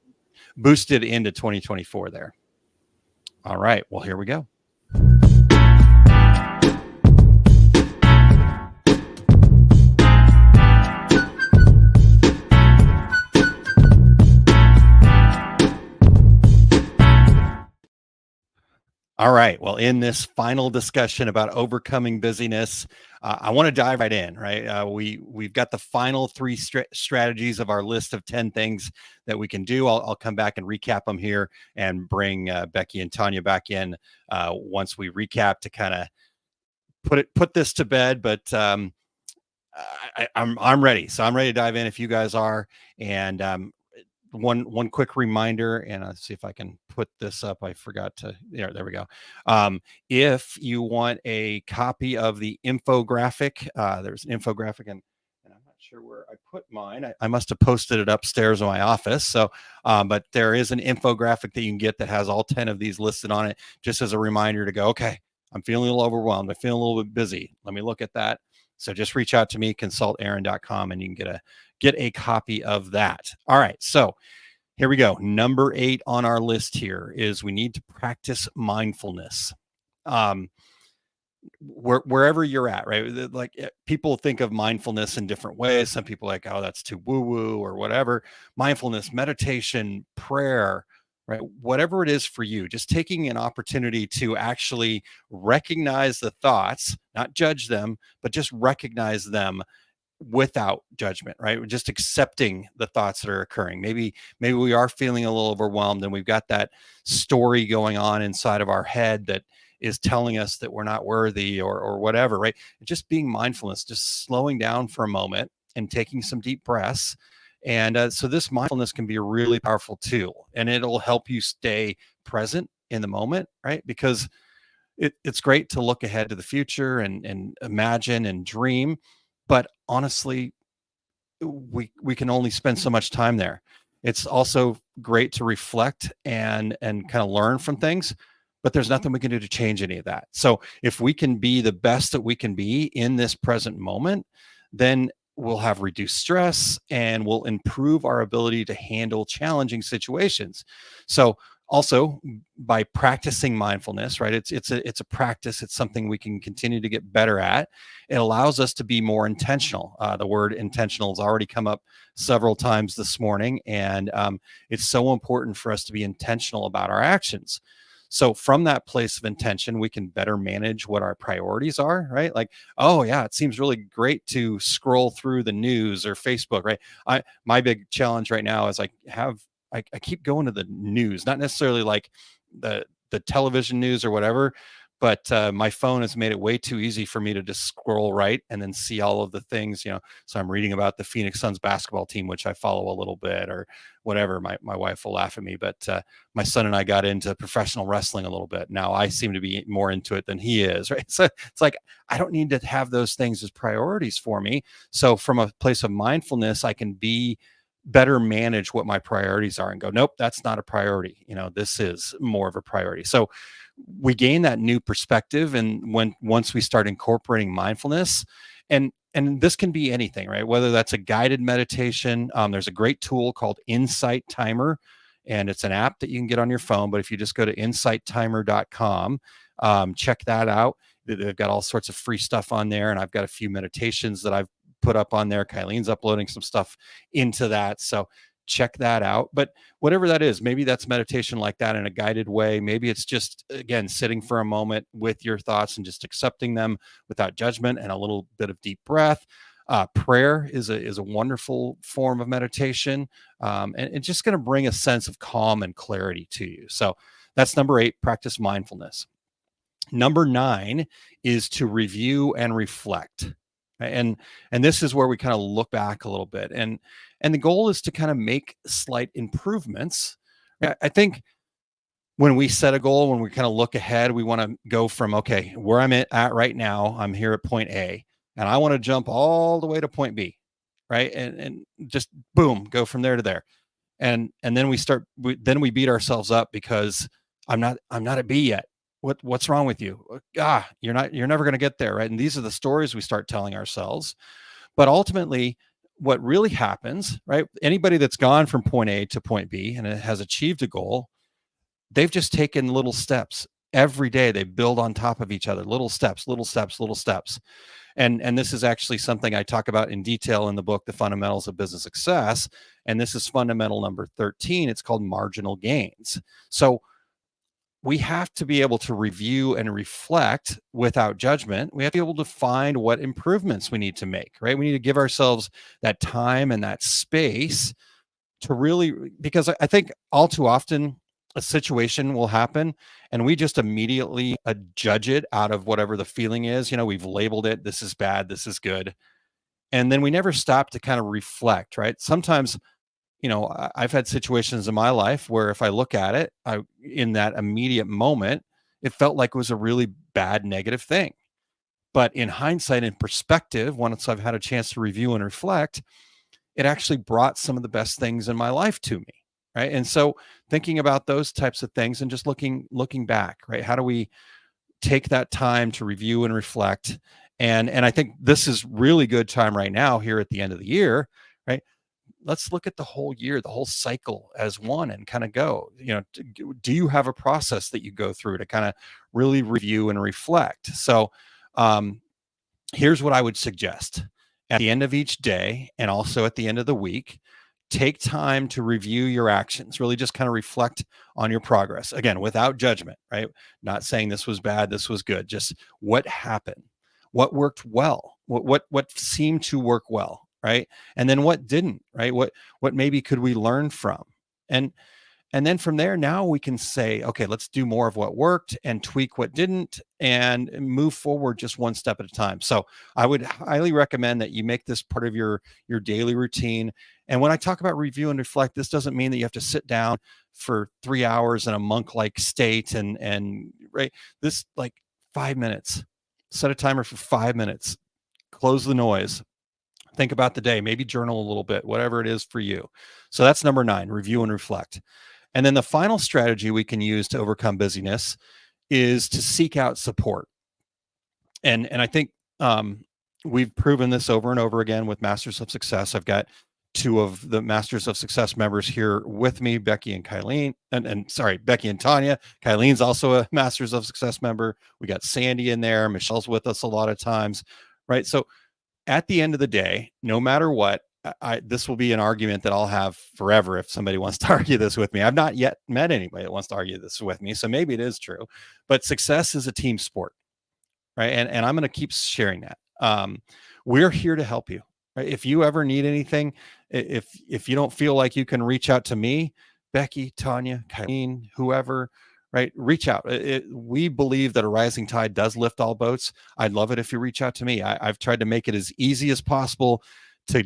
boosted into 2024 there. All right. Well, here we go. All All right. Well, in this final discussion about overcoming busyness, I want to dive right in. Right, we've got the final three strategies of our list of 10 things that we can do. I'll come back and recap them here and bring Becky and Tanya back in once we recap to kind of put this to bed. But I'm ready, so I'm ready to dive in if you guys are. And one quick reminder, and let's see if I can put this up. I forgot to, there we go. If you want a copy of the infographic, there's an infographic, and I'm not sure where I put mine. I must have posted it upstairs in my office. So, but there is an infographic that you can get that has all 10 of these listed on it, just as a reminder to go, okay, I'm feeling a little overwhelmed. I'm feeling a little bit busy. Let me look at that. So just reach out to me, consultaaron.com, and you can get a copy of that. All right. So here we go. Number 8 on our list here is we need to practice mindfulness. Wherever you're at, right? Like people think of mindfulness in different ways. Some people are like, oh, that's too woo-woo or whatever. Mindfulness, meditation, prayer, right? Whatever it is for you, just taking an opportunity to actually recognize the thoughts, not judge them, but just recognize them without judgment, right? We're just accepting the thoughts that are occurring. Maybe we are feeling a little overwhelmed and we've got that story going on inside of our head that is telling us that we're not worthy or whatever, right? Just being mindfulness, just slowing down for a moment and taking some deep breaths. And so this mindfulness can be a really powerful tool, and it'll help you stay present in the moment, right? Because it's great to look ahead to the future and imagine and dream, but honestly, we can only spend so much time there. It's also great to reflect and kind of learn from things, but there's nothing we can do to change any of that. So if we can be the best that we can be in this present moment, then we'll have reduced stress and we'll improve our ability to handle challenging situations. So also by practicing mindfulness, right? It's a practice. It's something we can continue to get better at. It allows us to be more intentional. The word intentional has already come up several times this morning, and it's so important for us to be intentional about our actions. So from that place of intention, we can better manage what our priorities are, right? Like, oh yeah, it seems really great to scroll through the news or Facebook, right? My big challenge right now is I keep going to the news, not necessarily like the television news or whatever, but my phone has made it way too easy for me to just scroll right and then see all of the things, So I'm reading about the Phoenix Suns basketball team, which I follow a little bit, or whatever. My wife will laugh at me, but my son and I got into professional wrestling a little bit. Now I seem to be more into it than he is, right? So it's like, I don't need to have those things as priorities for me. So from a place of mindfulness, I can better manage what my priorities are and go, nope, that's not a priority. This is more of a priority. So we gain that new perspective. And once we start incorporating mindfulness, and this can be anything, right? Whether that's a guided meditation, there's a great tool called Insight Timer, and it's an app that you can get on your phone. But if you just go to insighttimer.com, check that out. They've got all sorts of free stuff on there. And I've got a few meditations that I've put up on there. Kylene's uploading some stuff into that. So check that out. But whatever that is, maybe that's meditation like that in a guided way. Maybe it's just, again, sitting for a moment with your thoughts and just accepting them without judgment and a little bit of deep breath. Prayer is a wonderful form of meditation. And it's just going to bring a sense of calm and clarity to you. So that's number 8, practice mindfulness. Number 9 is to review and reflect. And this is where we kind of look back a little bit. And the goal is to kind of make slight improvements. I think when we set a goal, when we kind of look ahead, we want to go from, okay, where I'm at right now, I'm here at point A, and I want to jump all the way to point B, right? And just boom, go from there to there. And then we beat ourselves up because I'm not at B yet. What's wrong with you? You're never going to get there, right? And these are the stories we start telling ourselves. But ultimately, what really happens, right? Anybody that's gone from point A to point B and has achieved a goal, they've just taken little steps. Every day they build on top of each other, little steps. And this is actually something I talk about in detail in the book, The Fundamentals of Business Success. And this is fundamental number 13. It's called marginal gains. So we have to be able to review and reflect without judgment. We have to be able to find what improvements we need to make, right? We need to give ourselves that time and that space to really, because I think all too often a situation will happen and we just immediately judge it out of whatever the feeling is. We've labeled it, this is bad, this is good. And then we never stop to kind of reflect, right? Sometimes, I've had situations in my life where if I look at it, in that immediate moment, it felt like it was a really bad, negative thing. But in hindsight and perspective, once I've had a chance to review and reflect, it actually brought some of the best things in my life to me, right? And so thinking about those types of things and just looking back, right? How do we take that time to review and reflect? And I think this is really good time right now here at the end of the year, right? Let's look at the whole year, the whole cycle as one and kind of go, do you have a process that you go through to kind of really review and reflect? So here's what I would suggest. At the end of each day and also at the end of the week, take time to review your actions, really just kind of reflect on your progress. Again, without judgment, right? Not saying this was bad, this was good, just what happened, what worked well, what seemed to work well. Right. And then what didn't, right? What maybe could we learn from? And then from there, now we can say, okay, let's do more of what worked and tweak what didn't and move forward just one step at a time. So I would highly recommend that you make this part of your daily routine. And when I talk about review and reflect, this doesn't mean that you have to sit down for 3 hours in a monk-like state and right. This, like, 5 minutes, set a timer for 5 minutes, close the noise. Think about the day, maybe journal a little bit, whatever it is for you. So that's number 9, review and reflect. And then the final strategy we can use to overcome busyness is to seek out support. And I think we've proven this over and over again with Masters of Success. I've got 2 of the Masters of Success members here with me, Becky and Kylene, Becky and Tanya. Kylene's also a Masters of Success member. We got Sandy in there. Michelle's with us a lot of times, right? So at the end of the day, no matter what, this will be an argument that I'll have forever if somebody wants to argue this with me. I've not yet met anybody that wants to argue this with me, so maybe it is true. But success is a team sport, right? And I'm going to keep sharing that. We're here to help you. Right? If you ever need anything, if you don't feel like you can reach out to me, Becky, Tanya, Kylene, whoever, right? Reach out. We believe that a rising tide does lift all boats. I'd love it if you reach out to me. I've tried to make it as easy as possible to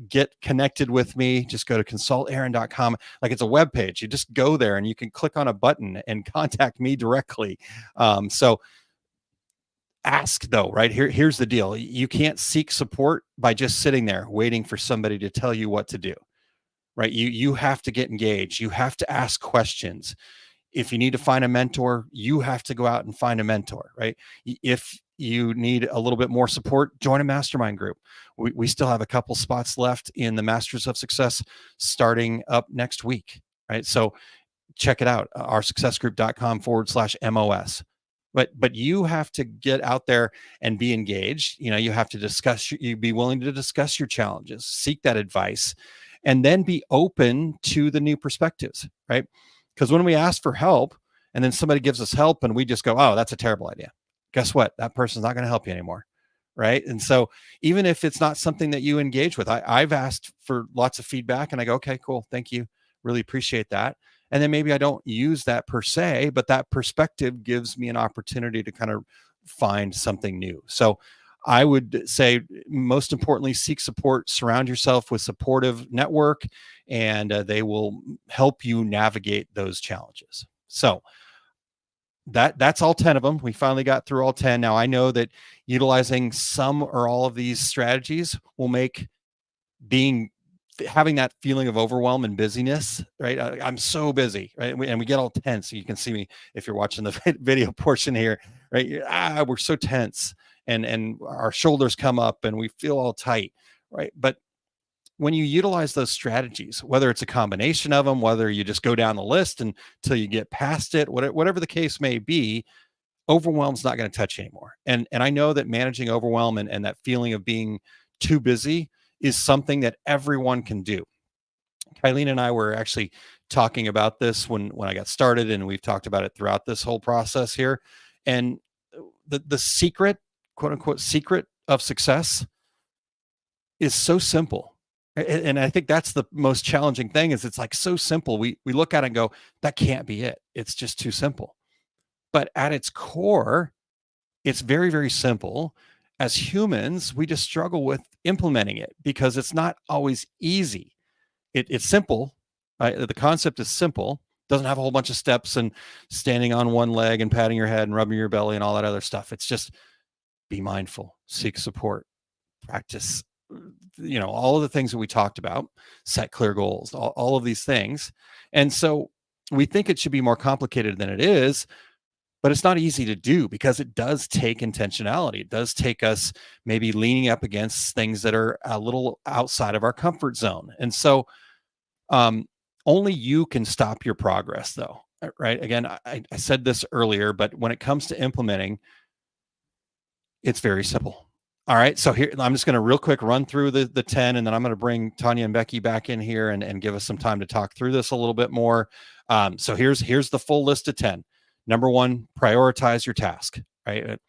get connected with me. Just go to consultaaron.com. Like, it's a web page. You just go there and you can click on a button and contact me directly. So ask, though, right? Here's the deal. You can't seek support by just sitting there waiting for somebody to tell you what to do, right? You have to get engaged. You have to ask questions. If you need to find a mentor, you have to go out and find a mentor, right? If you need a little bit more support, join a mastermind group. We still have a couple spots left in the Masters of Success starting up next week, right? So check it out, oursuccessgroup.com/MOS. But you have to get out there and be engaged. You have to you be willing to discuss your challenges, seek that advice, and then be open to the new perspectives, right? Because when we ask for help and then somebody gives us help and we just go, oh, that's a terrible idea. Guess what? That person's not going to help you anymore. Right. And so even if it's not something that you engage with, I've asked for lots of feedback and I go, okay, cool. Thank you. Really appreciate that. And then maybe I don't use that per se, but that perspective gives me an opportunity to kind of find something new. So I would say, most importantly, seek support, surround yourself with supportive network, and they will help you navigate those challenges. So that's all 10 of them. We finally got through all 10. Now I know that utilizing some or all of these strategies will make having that feeling of overwhelm and busyness, right? I'm so busy, right? And we get all tense. You can see me if you're watching the video portion here, right? We're so tense. And our shoulders come up and we feel all tight, right? But when you utilize those strategies, whether it's a combination of them, whether you just go down the list until you get past it, whatever the case may be, overwhelm's not going to touch you anymore. And I know that managing overwhelm and that feeling of being too busy is something that everyone can do. Kylene and I were actually talking about this when I got started, and we've talked about it throughout this whole process here. And the secret, quote unquote, secret of success is so simple. And I think that's the most challenging thing, is it's like so simple. We look at it and go, that can't be it. It's just too simple. But at its core, it's very, very simple. As humans, we just struggle with implementing it because it's not always easy. It's simple. The concept is simple. Doesn't have a whole bunch of steps and standing on one leg and patting your head and rubbing your belly and all that other stuff. It's just be mindful, seek support, practice, all of the things that we talked about, set clear goals, all of these things. And so we think it should be more complicated than it is, but it's not easy to do because it does take intentionality. It does take us maybe leaning up against things that are a little outside of our comfort zone. And so only you can stop your progress, though, right? Again, I said this earlier, but when it comes to implementing, it's very simple. All right. So here, I'm just going to real quick run through the 10, and then I'm going to bring Tanya and Becky back in here and give us some time to talk through this a little bit more. So here's the full list of 10. Number 1, prioritize your task, right?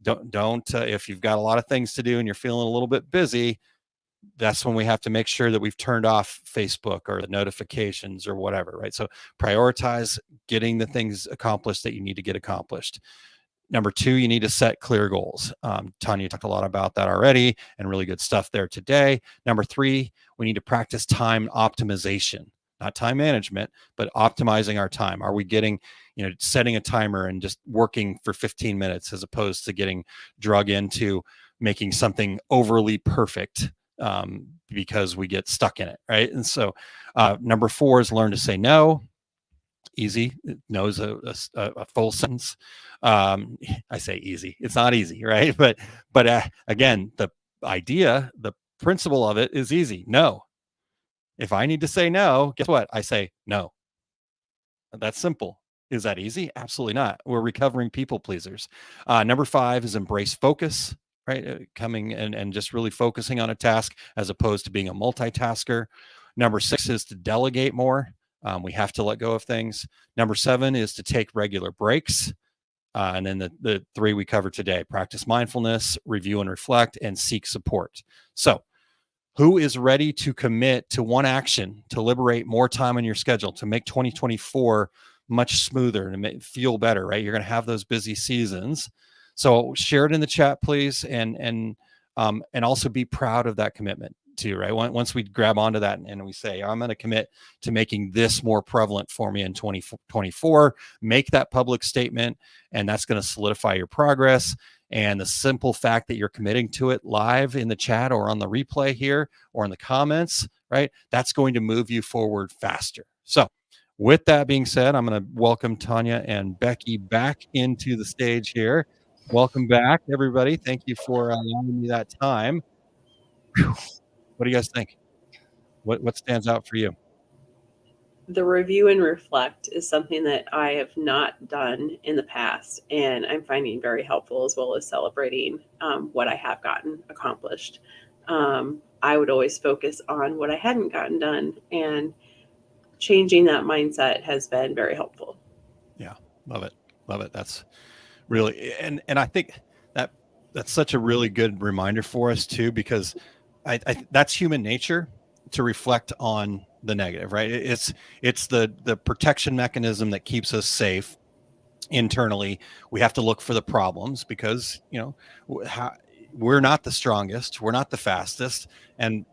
Don't if you've got a lot of things to do and you're feeling a little bit busy, that's when we have to make sure that we've turned off Facebook or the notifications or whatever, right? So prioritize getting the things accomplished that you need to get accomplished. Number 2, you need to set clear goals. Tanya talked a lot about that already, and really good stuff there today. Number 3, we need to practice time optimization, not time management, but optimizing our time. Are we getting, setting a timer and just working for 15 minutes as opposed to getting drug into making something overly perfect because we get stuck in it, right? And so number 4 is learn to say no. Easy. No is a full sentence. I say easy. It's not easy, right? But again, the idea, the principle of it is easy. No. If I need to say no, guess what? I say no. That's simple. Is that easy? Absolutely not. We're recovering people pleasers. Number 5 is embrace focus, right? Coming and just really focusing on a task as opposed to being a multitasker. Number 6 is to delegate more. We have to let go of things. Number 7 is to take regular breaks. And then the 3 we covered today: practice mindfulness, review and reflect, and seek support. So who is ready to commit to one action to liberate more time on your schedule, to make 2024 much smoother and feel better, right? You're going to have those busy seasons. So share it in the chat, please. And also be proud of that commitment too, right? Once we grab onto that and we say, I'm going to commit to making this more prevalent for me in 2024, make that public statement, and that's going to solidify your progress. And the simple fact that you're committing to it live in the chat or on the replay here or in the comments, right? That's going to move you forward faster. So with that being said, I'm going to welcome Tanya and Becky back into the stage here. Welcome back, everybody. Thank you for allowing me that time. Whew. What do you guys think? What stands out for you? The review and reflect is something that I have not done in the past, and I'm finding very helpful, as well as celebrating what I have gotten accomplished. I would always focus on what I hadn't gotten done, and changing that mindset has been very helpful. Yeah, love it. Love it. That's really, and I think that's such a really good reminder for us too, because I that's human nature to reflect on the negative, right? It's the protection mechanism that keeps us safe internally. We have to look for the problems because, we're not the strongest, we're not the fastest, and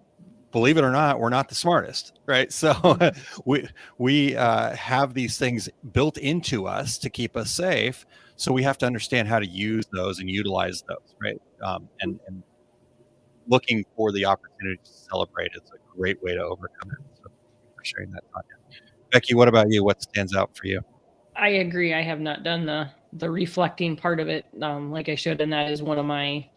believe it or not, we're not the smartest, right? So we have these things built into us to keep us safe. So we have to understand how to use those and utilize those, right? And looking for the opportunity to celebrate is a great way to overcome it. So thank you for sharing that, Tanya. Becky, what about you? What stands out for you? I agree. I have not done the reflecting part of it like I should, and that is one of my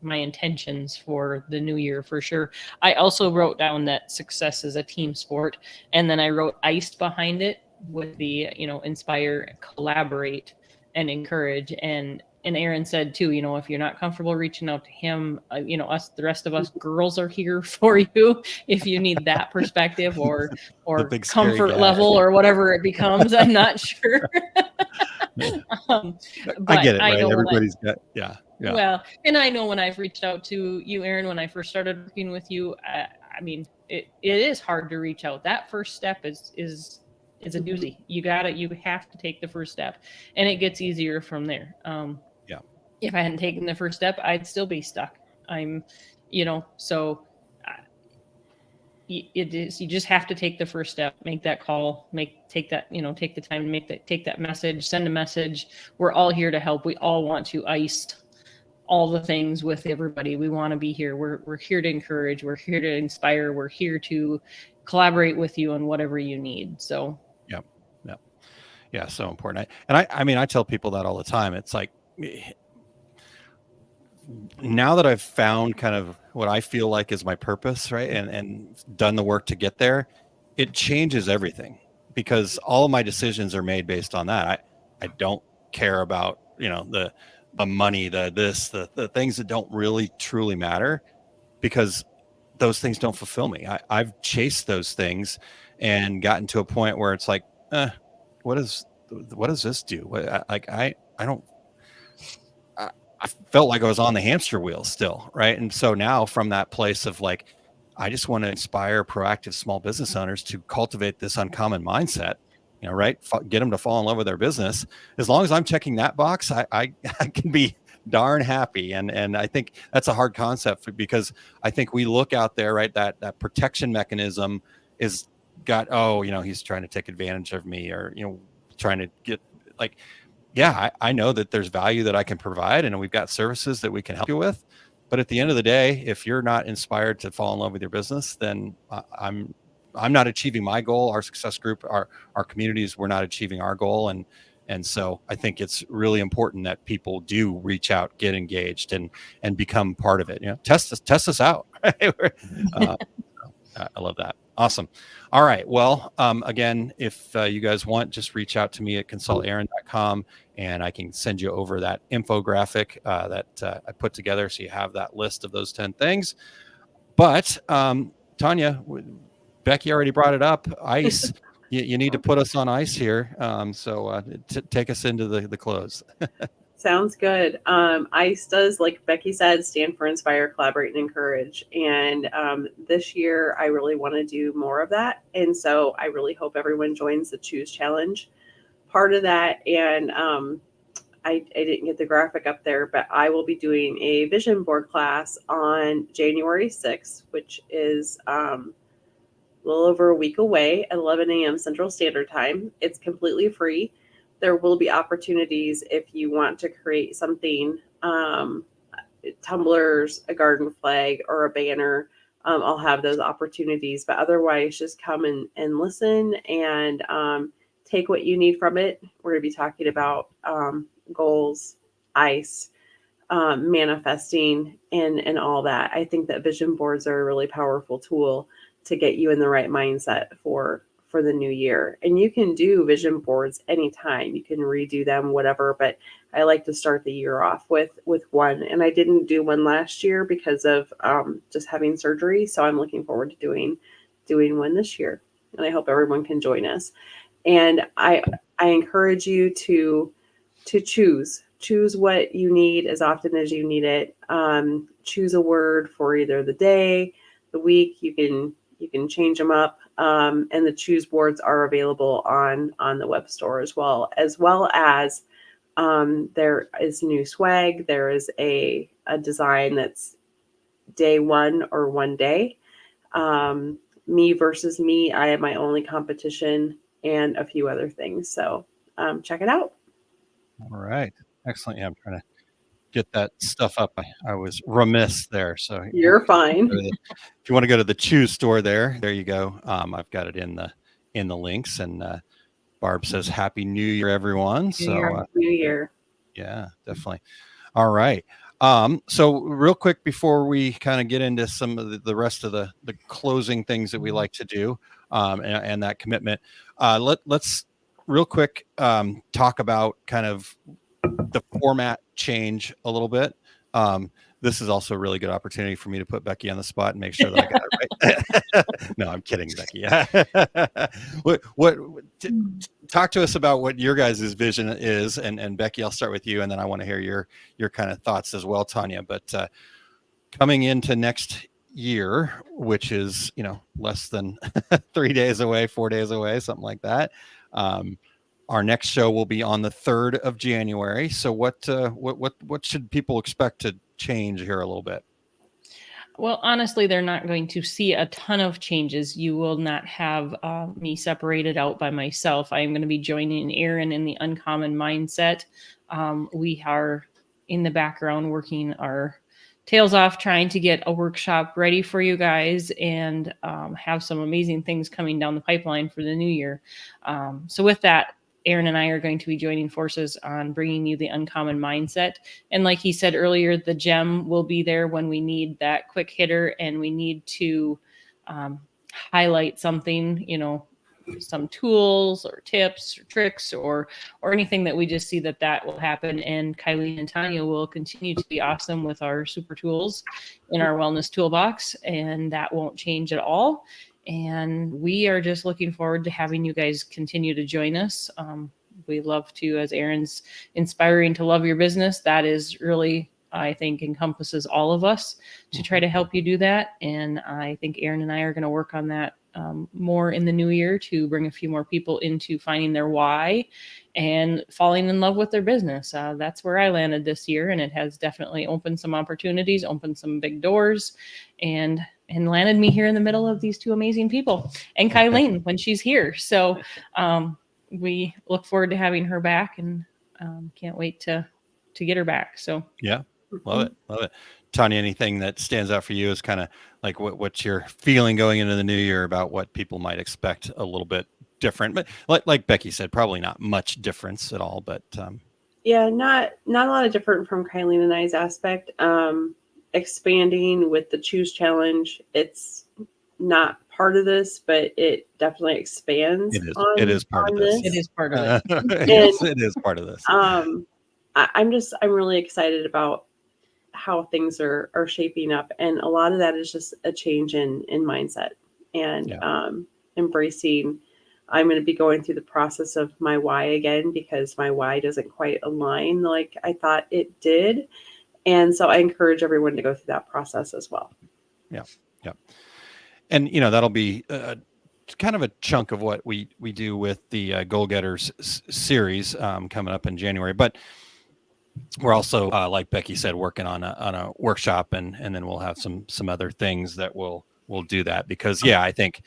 intentions for the new year for sure. I also wrote down that success is a team sport, and then I wrote iced behind it with the inspire, collaborate, and encourage. And Aaron said too, if you're not comfortable reaching out to him, the rest of us girls are here for you if you need that perspective or big scary comfort guy. level or whatever it becomes. I'm not sure. I get it, I right? know Everybody's got, yeah. Well, and I know when I've reached out to you, Aaron, when I first started working with you, I mean, it is hard to reach out. That first step is a doozy. You have to take the first step, and it gets easier from there. If I hadn't taken the first step, I'd still be stuck. So it is, you just have to take the first step, make that call, take the time to take that message, send a message. We're all here to help. We all want to ice all the things with everybody. We want to be here. We're here to encourage. We're here to inspire. We're here to collaborate with you on whatever you need. So yeah, so important. I mean, I tell people that all the time. It's like, now that I've found kind of what I feel like is my purpose, right, and done the work to get there, it changes everything, because all of my decisions are made based on that. I don't care about, the money, the things that don't really truly matter, because those things don't fulfill me. I've chased those things and gotten to a point where it's like, what does this do? I felt like I was on the hamster wheel still, right? And so now, from that place of like, I just want to inspire proactive small business owners to cultivate this uncommon mindset, right? Get them to fall in love with their business. As long as I'm checking that box, I can be darn happy. And I think that's a hard concept, because I think we look out there, right? That protection mechanism is got, he's trying to take advantage of me, or, trying to get like, yeah, I know that there's value that I can provide, and we've got services that we can help you with. But at the end of the day, if you're not inspired to fall in love with your business, then I'm not achieving my goal. Our success group, our communities, we're not achieving our goal. And so I think it's really important that people do reach out, get engaged, and become part of it. Test us out. I love that. Awesome. All right. Well, again, if you guys want, just reach out to me at consultaaron.com, and I can send you over that infographic that I put together, so you have that list of those 10 things. But Tanya, Becky already brought it up. Ice. You need to put us on ice here. So take us into the close. Sounds good. ICE does, like Becky said, stand for Inspire, Collaborate, and Encourage. And this year, I really want to do more of that. And so I really hope everyone joins the Choose Challenge part of that. And I didn't get the graphic up there, but I will be doing a vision board class on January 6th, which is a little over a week away at 11 a.m. Central Standard Time. It's completely free. There will be opportunities if you want to create something, tumblers, a garden flag, or a banner. I'll have those opportunities, but otherwise just come and listen and take what you need from it. We're going to be talking about goals, ICE, manifesting, and all that. I think that vision boards are a really powerful tool to get you in the right mindset for the new year. And you can do vision boards anytime. You can redo them, whatever, but I like to start the year off with one. And I didn't do one last year because of just having surgery. So I'm looking forward to doing one this year. And I hope everyone can join us. And I encourage you to choose what you need as often as you need it. Choose a word for either the day, the week. You can change them up. And the choose boards are available on the web store as well as there is new swag. There is a design that's day one or one day. Me versus me. I am my only competition, and a few other things. So check it out. All right. Excellent. Yeah, I'm trying to get that stuff up. I was remiss there. So You're fine. If you want to go to the Choose store there you go. I've got it in the links, and Barb says Happy New Year, everyone. So New Year. Yeah, definitely. All right. So real quick before we kind of get into some of the rest of the closing things that we like to do, and that commitment, let's real quick talk about kind of the format change a little bit. This is also a really good opportunity for me to put Becky on the spot and make sure that I got it right. No, I'm kidding, Becky. Talk to us about what your guys' vision is, and Becky, I'll start with you, and then I want to hear your kind of thoughts as well, Tanya. But coming into next year, which is less than 3 days away, 4 days away, something like that. Our next show will be on the 3rd of January. So what should people expect to change here a little bit? Well, honestly, they're not going to see a ton of changes. You will not have me separated out by myself. I am going to be joining Erin in the Uncommon Mindset. We are in the background working our tails off, trying to get a workshop ready for you guys, and have some amazing things coming down the pipeline for the new year. So with that, Erin and I are going to be joining forces on bringing you the Uncommon Mindset. And like he said earlier, the gem will be there when we need that quick hitter and we need to highlight something, some tools or tips or tricks or anything that we just see that will happen. And Kylene and Tanya will continue to be awesome with our super tools in our wellness toolbox, and that won't change at all. And we are just looking forward to having you guys continue to join us. We love to, as Erin's inspiring to love your business, that is really, I think, encompasses all of us to try to help you do that. And I think Erin and I are going to work on that more in the new year to bring a few more people into finding their why and falling in love with their business. That's where I landed this year, and it has definitely opened some opportunities, opened some big doors, and landed me here in the middle of these two amazing people, and Kylene when she's here. So we look forward to having her back, and can't wait to get her back. So yeah, love it. Tanya, anything that stands out for you is kind of like what you're feeling going into the new year about what people might expect a little bit different, but like Becky said, probably not much difference at all, but yeah, not a lot of different from Kylene and I's aspect. Expanding with the Choose Challenge, it's not part of this, but it definitely expands. It is part of this. It is part of it. Yes, it is part of this. I'm really excited about how things are shaping up, and a lot of that is just a change in mindset and embracing. I'm going to be going through the process of my why again, because my why doesn't quite align like I thought it did. And so I encourage everyone to go through that process as well. Yeah. And, that'll be kind of a chunk of what we do with the Goal Getters series coming up in January. But we're also, like Becky said, working on a workshop, and then we'll have some other things that we'll do that, because, I think,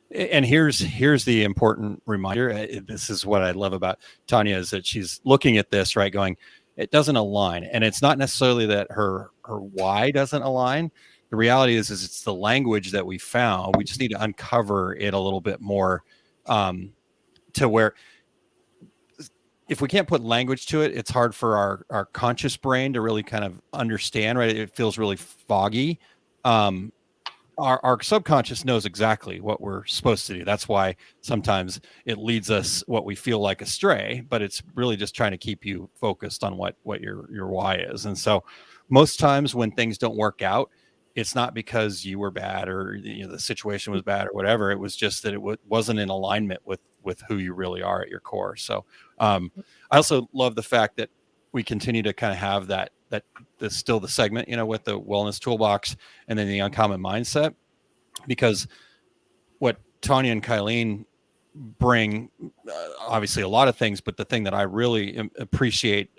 and here's the important reminder. This is what I love about Tanya, is that she's looking at this, right, going, it doesn't align. And it's not necessarily that her why doesn't align. The reality is it's the language that we found. We just need to uncover it a little bit more, to where if we can't put language to it, it's hard for our conscious brain to really kind of understand, right? It feels really foggy. Our subconscious knows exactly what we're supposed to do. That's why sometimes it leads us what we feel like astray, but it's really just trying to keep you focused on what your why is. And so most times when things don't work out, it's not because you were bad or the situation was bad or whatever. It was just that it wasn't in alignment with who you really are at your core. So I also love the fact that we continue to kind of have that still the segment, with the wellness toolbox and then the uncommon mindset, because what Tanya and Kylene bring, obviously a lot of things, but the thing that I really appreciate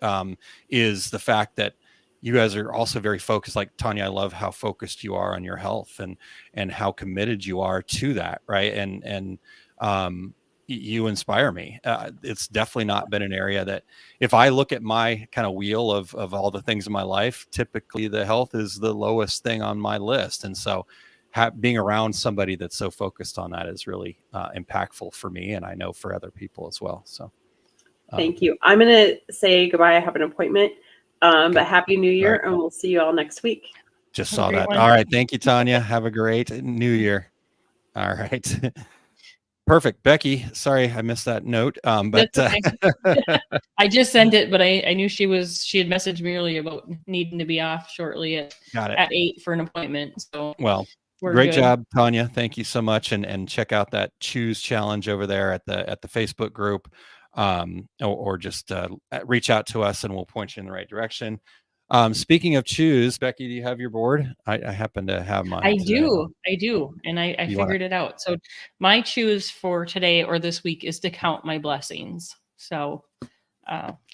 is the fact that you guys are also very focused. Like Tanya, I love how focused you are on your health and how committed you are to that. Right. And you inspire me. It's definitely not been an area that, if I look at my kind of wheel of all the things in my life, typically the health is the lowest thing on my list. And so being around somebody that's so focused on that is really impactful for me. And I know for other people as well. So thank you. I'm going to say goodbye. I have an appointment, but happy new year. Right. And we'll see you all next week. Just saw that. All right. Thank you, Tanya. Have a great new year. All right. Perfect. Becky, sorry I missed that note. But That's okay. I just sent it, but I knew she had messaged me earlier about needing to be off shortly got it. at 8 for an appointment. So Well, we're great good. job, Tanya. Thank you so much. And check out that choose challenge over there at the Facebook group. Or just reach out to us and we'll point you in the right direction. Speaking of choose, Becky, do you have your board? I happen to have mine. I today. do. And I You figured it out. So my choose for today or this week is to count my blessings. So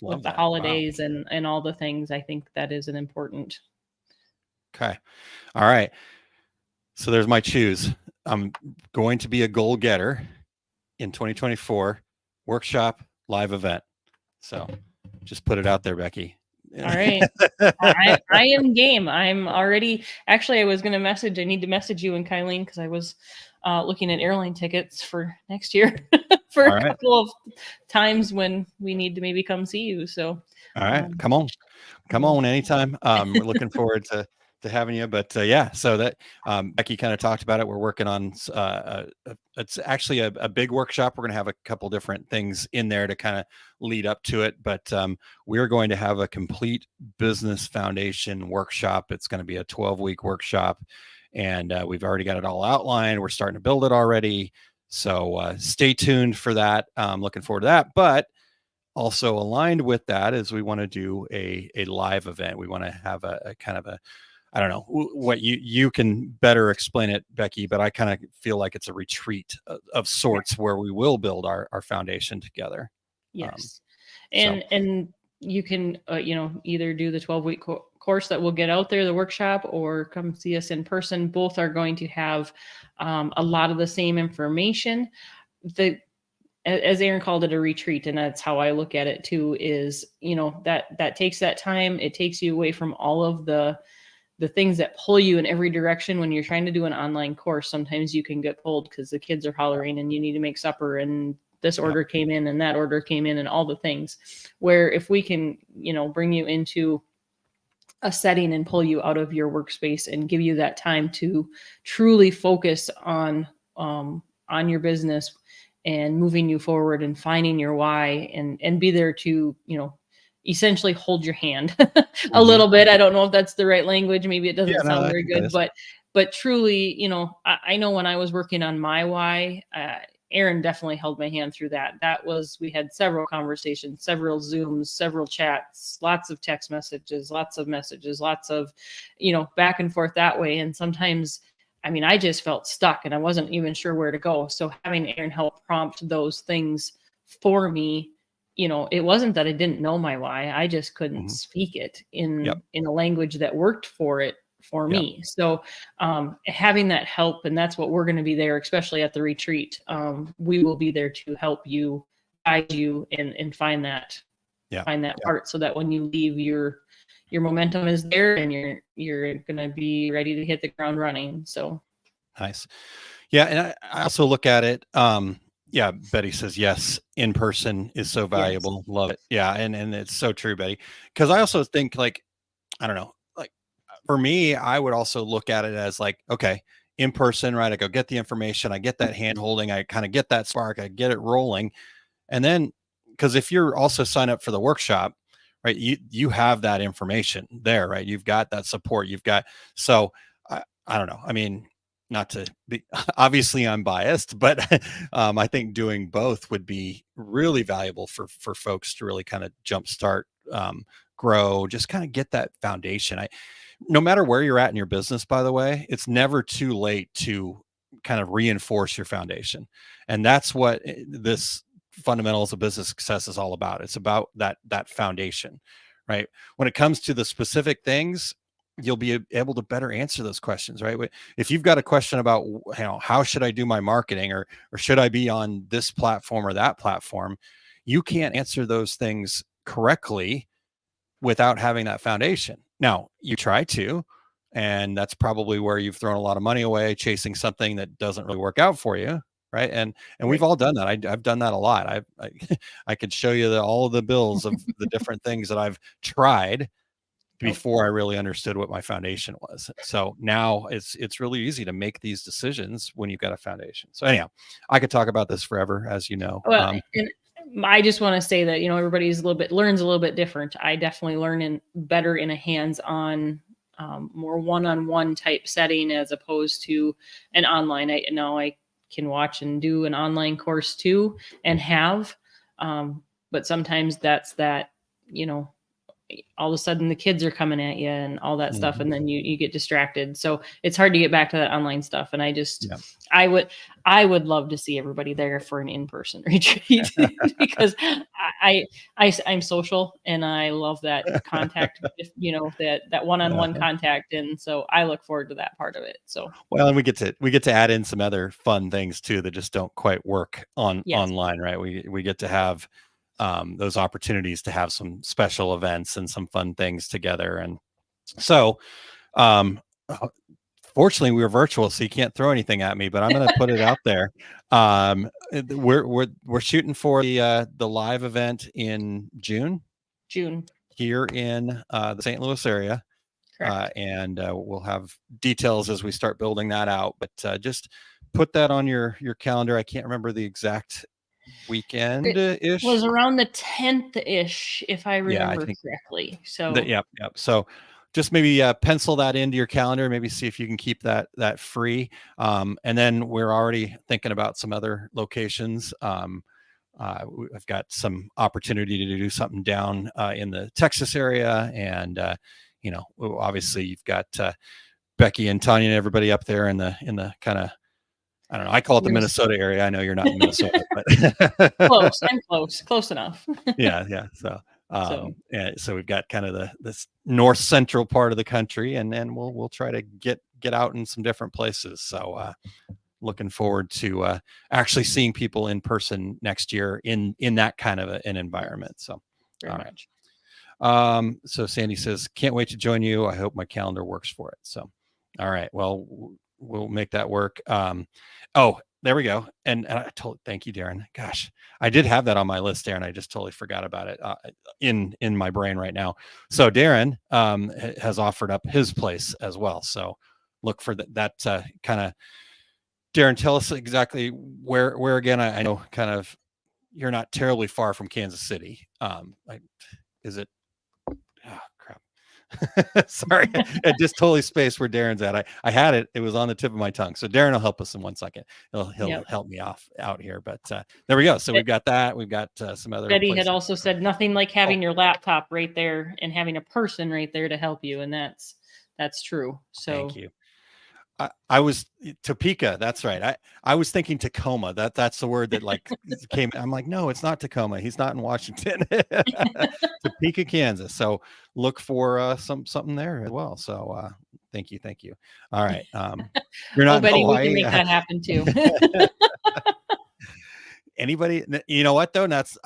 with the holidays and all the things, I think that is an important. Okay. All right. So there's my choose. I'm going to be a goal getter in 2024 workshop live event. So just put it out there, Becky. All right. I am game. I'm already, actually, I was going to I need to message you and Kylene because I was looking at airline tickets for next year for a couple of times when we need to maybe come see you. So, all right, come on anytime. We're looking forward to having you. But yeah, so that Becky kind of talked about it. We're working on it's actually a big workshop. We're going to have a couple different things in there to kind of lead up to it. But we're going to have a complete business foundation workshop. It's going to be a 12-week workshop, and we've already got it all outlined. We're starting to build it already. So stay tuned for that. I'm looking forward to that. But also aligned with that is we want to do a live event. We want to have a kind of I don't know what you can better explain it, Becky, but I kind of feel like it's a retreat of sorts where we will build our foundation together. Yes. And you can, either do the 12-week course that we'll get out there, the workshop, or come see us in person. Both are going to have a lot of the same information. As Aaron called it, a retreat, and that's how I look at it too, is, that takes that time. It takes you away from all of the things that pull you in every direction. When you're trying to do an online course, sometimes you can get pulled because the kids are hollering and you need to make supper and this order came in and that order came in and all the things. Where if we can, bring you into a setting and pull you out of your workspace and give you that time to truly focus on your business and moving you forward and finding your why and be there to, essentially hold your hand a little bit. I don't know if that's the right language. Maybe it doesn't sound very good, but truly, I know when I was working on my why, Aaron definitely held my hand through that. We had several conversations, several Zooms, several chats, lots of text messages, lots of back and forth that way. And sometimes, I just felt stuck and I wasn't even sure where to go. So having Aaron help prompt those things for me, it wasn't that I didn't know my why. I just couldn't speak it in a language that worked for me. So having that help, and that's what we're going to be there, especially at the retreat. We will be there to help you, guide you, and find that part, so that when you leave, your momentum is there and you're going to be ready to hit the ground running. So nice. Yeah. And I also look at it. Yeah, Betty says yes. In person is so valuable. Yes. Love it. Yeah, and it's so true, Betty. Because I also think, like, I don't know, like for me, I would also look at it as like, okay, in person, right? I go get the information, I get that hand holding, I kind of get that spark, I get it rolling, and then because if you're also signed up for the workshop, right, you have that information there, right? You've got that support. You've got I don't know. Not to be, obviously I'm biased, but I think doing both would be really valuable for folks to really kind of jumpstart, grow, just kind of get that foundation. No matter where you're at in your business, by the way, it's never too late to kind of reinforce your foundation. And that's what this fundamentals of business success is all about. It's about that foundation, right? When it comes to the specific things, you'll be able to better answer those questions, right? If you've got a question about, how should I do my marketing, or should I be on this platform or that platform, you can't answer those things correctly without having that foundation. Now, you try to, and that's probably where you've thrown a lot of money away chasing something that doesn't really work out for you, right? And we've all done that. I've done that a lot. I could show you all of the bills of the different things that I've tried, before I really understood what my foundation was. So now it's really easy to make these decisions when you've got a foundation. So anyhow, I could talk about this forever, as you know. Well, and I just want to say that, everybody's learns a little bit different. I definitely learn better in a hands-on, more one-on-one type setting as opposed to an online. I can watch and do an online course too and have, but sometimes that's that, all of a sudden the kids are coming at you and all that stuff. And then you get distracted. So it's hard to get back to that online stuff. And I would love to see everybody there for an in-person retreat because I'm social and I love that contact, that one-on-one contact. And so I look forward to that part of it. So, well, and we get to add in some other fun things too, that just don't quite work online, right? We get to have those opportunities to have some special events and some fun things together. And so, fortunately we were virtual, so you can't throw anything at me, but I'm going to put it out there. We're shooting for the live event in June here in the St. Louis area. And we'll have details as we start building that out, but just put that on your calendar. I can't remember the exact weekend ish. Was around the 10th ish, if I remember correctly. So yep. So just maybe pencil that into your calendar, maybe see if you can keep that free. And then we're already thinking about some other locations. I've got some opportunity to do something down in the Texas area. And, obviously you've got Becky and Tanya and everybody up there in the kind of, I don't know, I call it the Minnesota area. I know you're not in Minnesota, but I'm close enough. Yeah. So we've got kind of this north central part of the country, and then we'll try to get out in some different places. So looking forward to actually seeing people in person next year in that kind of an environment. So very much. So Sandy says, can't wait to join you. I hope my calendar works for it. So, all right, well, we'll make that work. Oh, there we go. And thank you, Darren. Gosh, I did have that on my list, Darren. I just totally forgot about it in my brain right now. So Darren has offered up his place as well. So look for that kind of. Darren, tell us exactly where again. I know kind of you're not terribly far from Kansas City. Is it? Oh, crap. Sorry, it just totally spaced where Darren's at. I had it. It was on the tip of my tongue. So Darren will help us in 1 second. He'll help me out here. But there we go. So we've got that. We've got some other. Betty had also said nothing like having your laptop right there and having a person right there to help you, and that's true. So thank you. I was Topeka. That's right. I was thinking Tacoma. That's the word that came. I'm like, no, it's not Tacoma. He's not in Washington. Topeka, Kansas. So look for something there as well. So thank you. All right. You're not in Betty, Hawaii. we can make that happen too. Anybody? You know what though? That's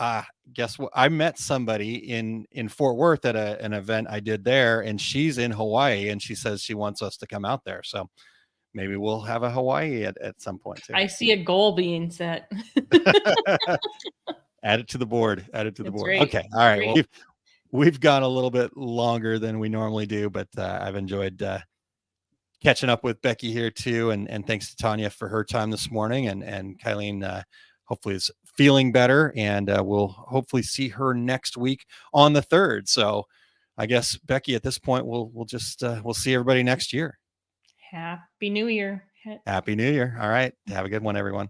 guess what? I met somebody in Fort Worth at an event I did there, and she's in Hawaii, and she says she wants us to come out there. So maybe we'll have a Hawaii at some point too. I see a goal being set. Add it to the board. Board. Great. Okay. All right. Well, we've gone a little bit longer than we normally do, but I've enjoyed catching up with Becky here too. And thanks to Tanya for her time this morning, and Kylene hopefully is feeling better, and we'll hopefully see her next week on the 3rd. So I guess Becky, at this point, we'll just we'll see everybody next year. Happy New Year. Happy New Year. All right. Have a good one, everyone.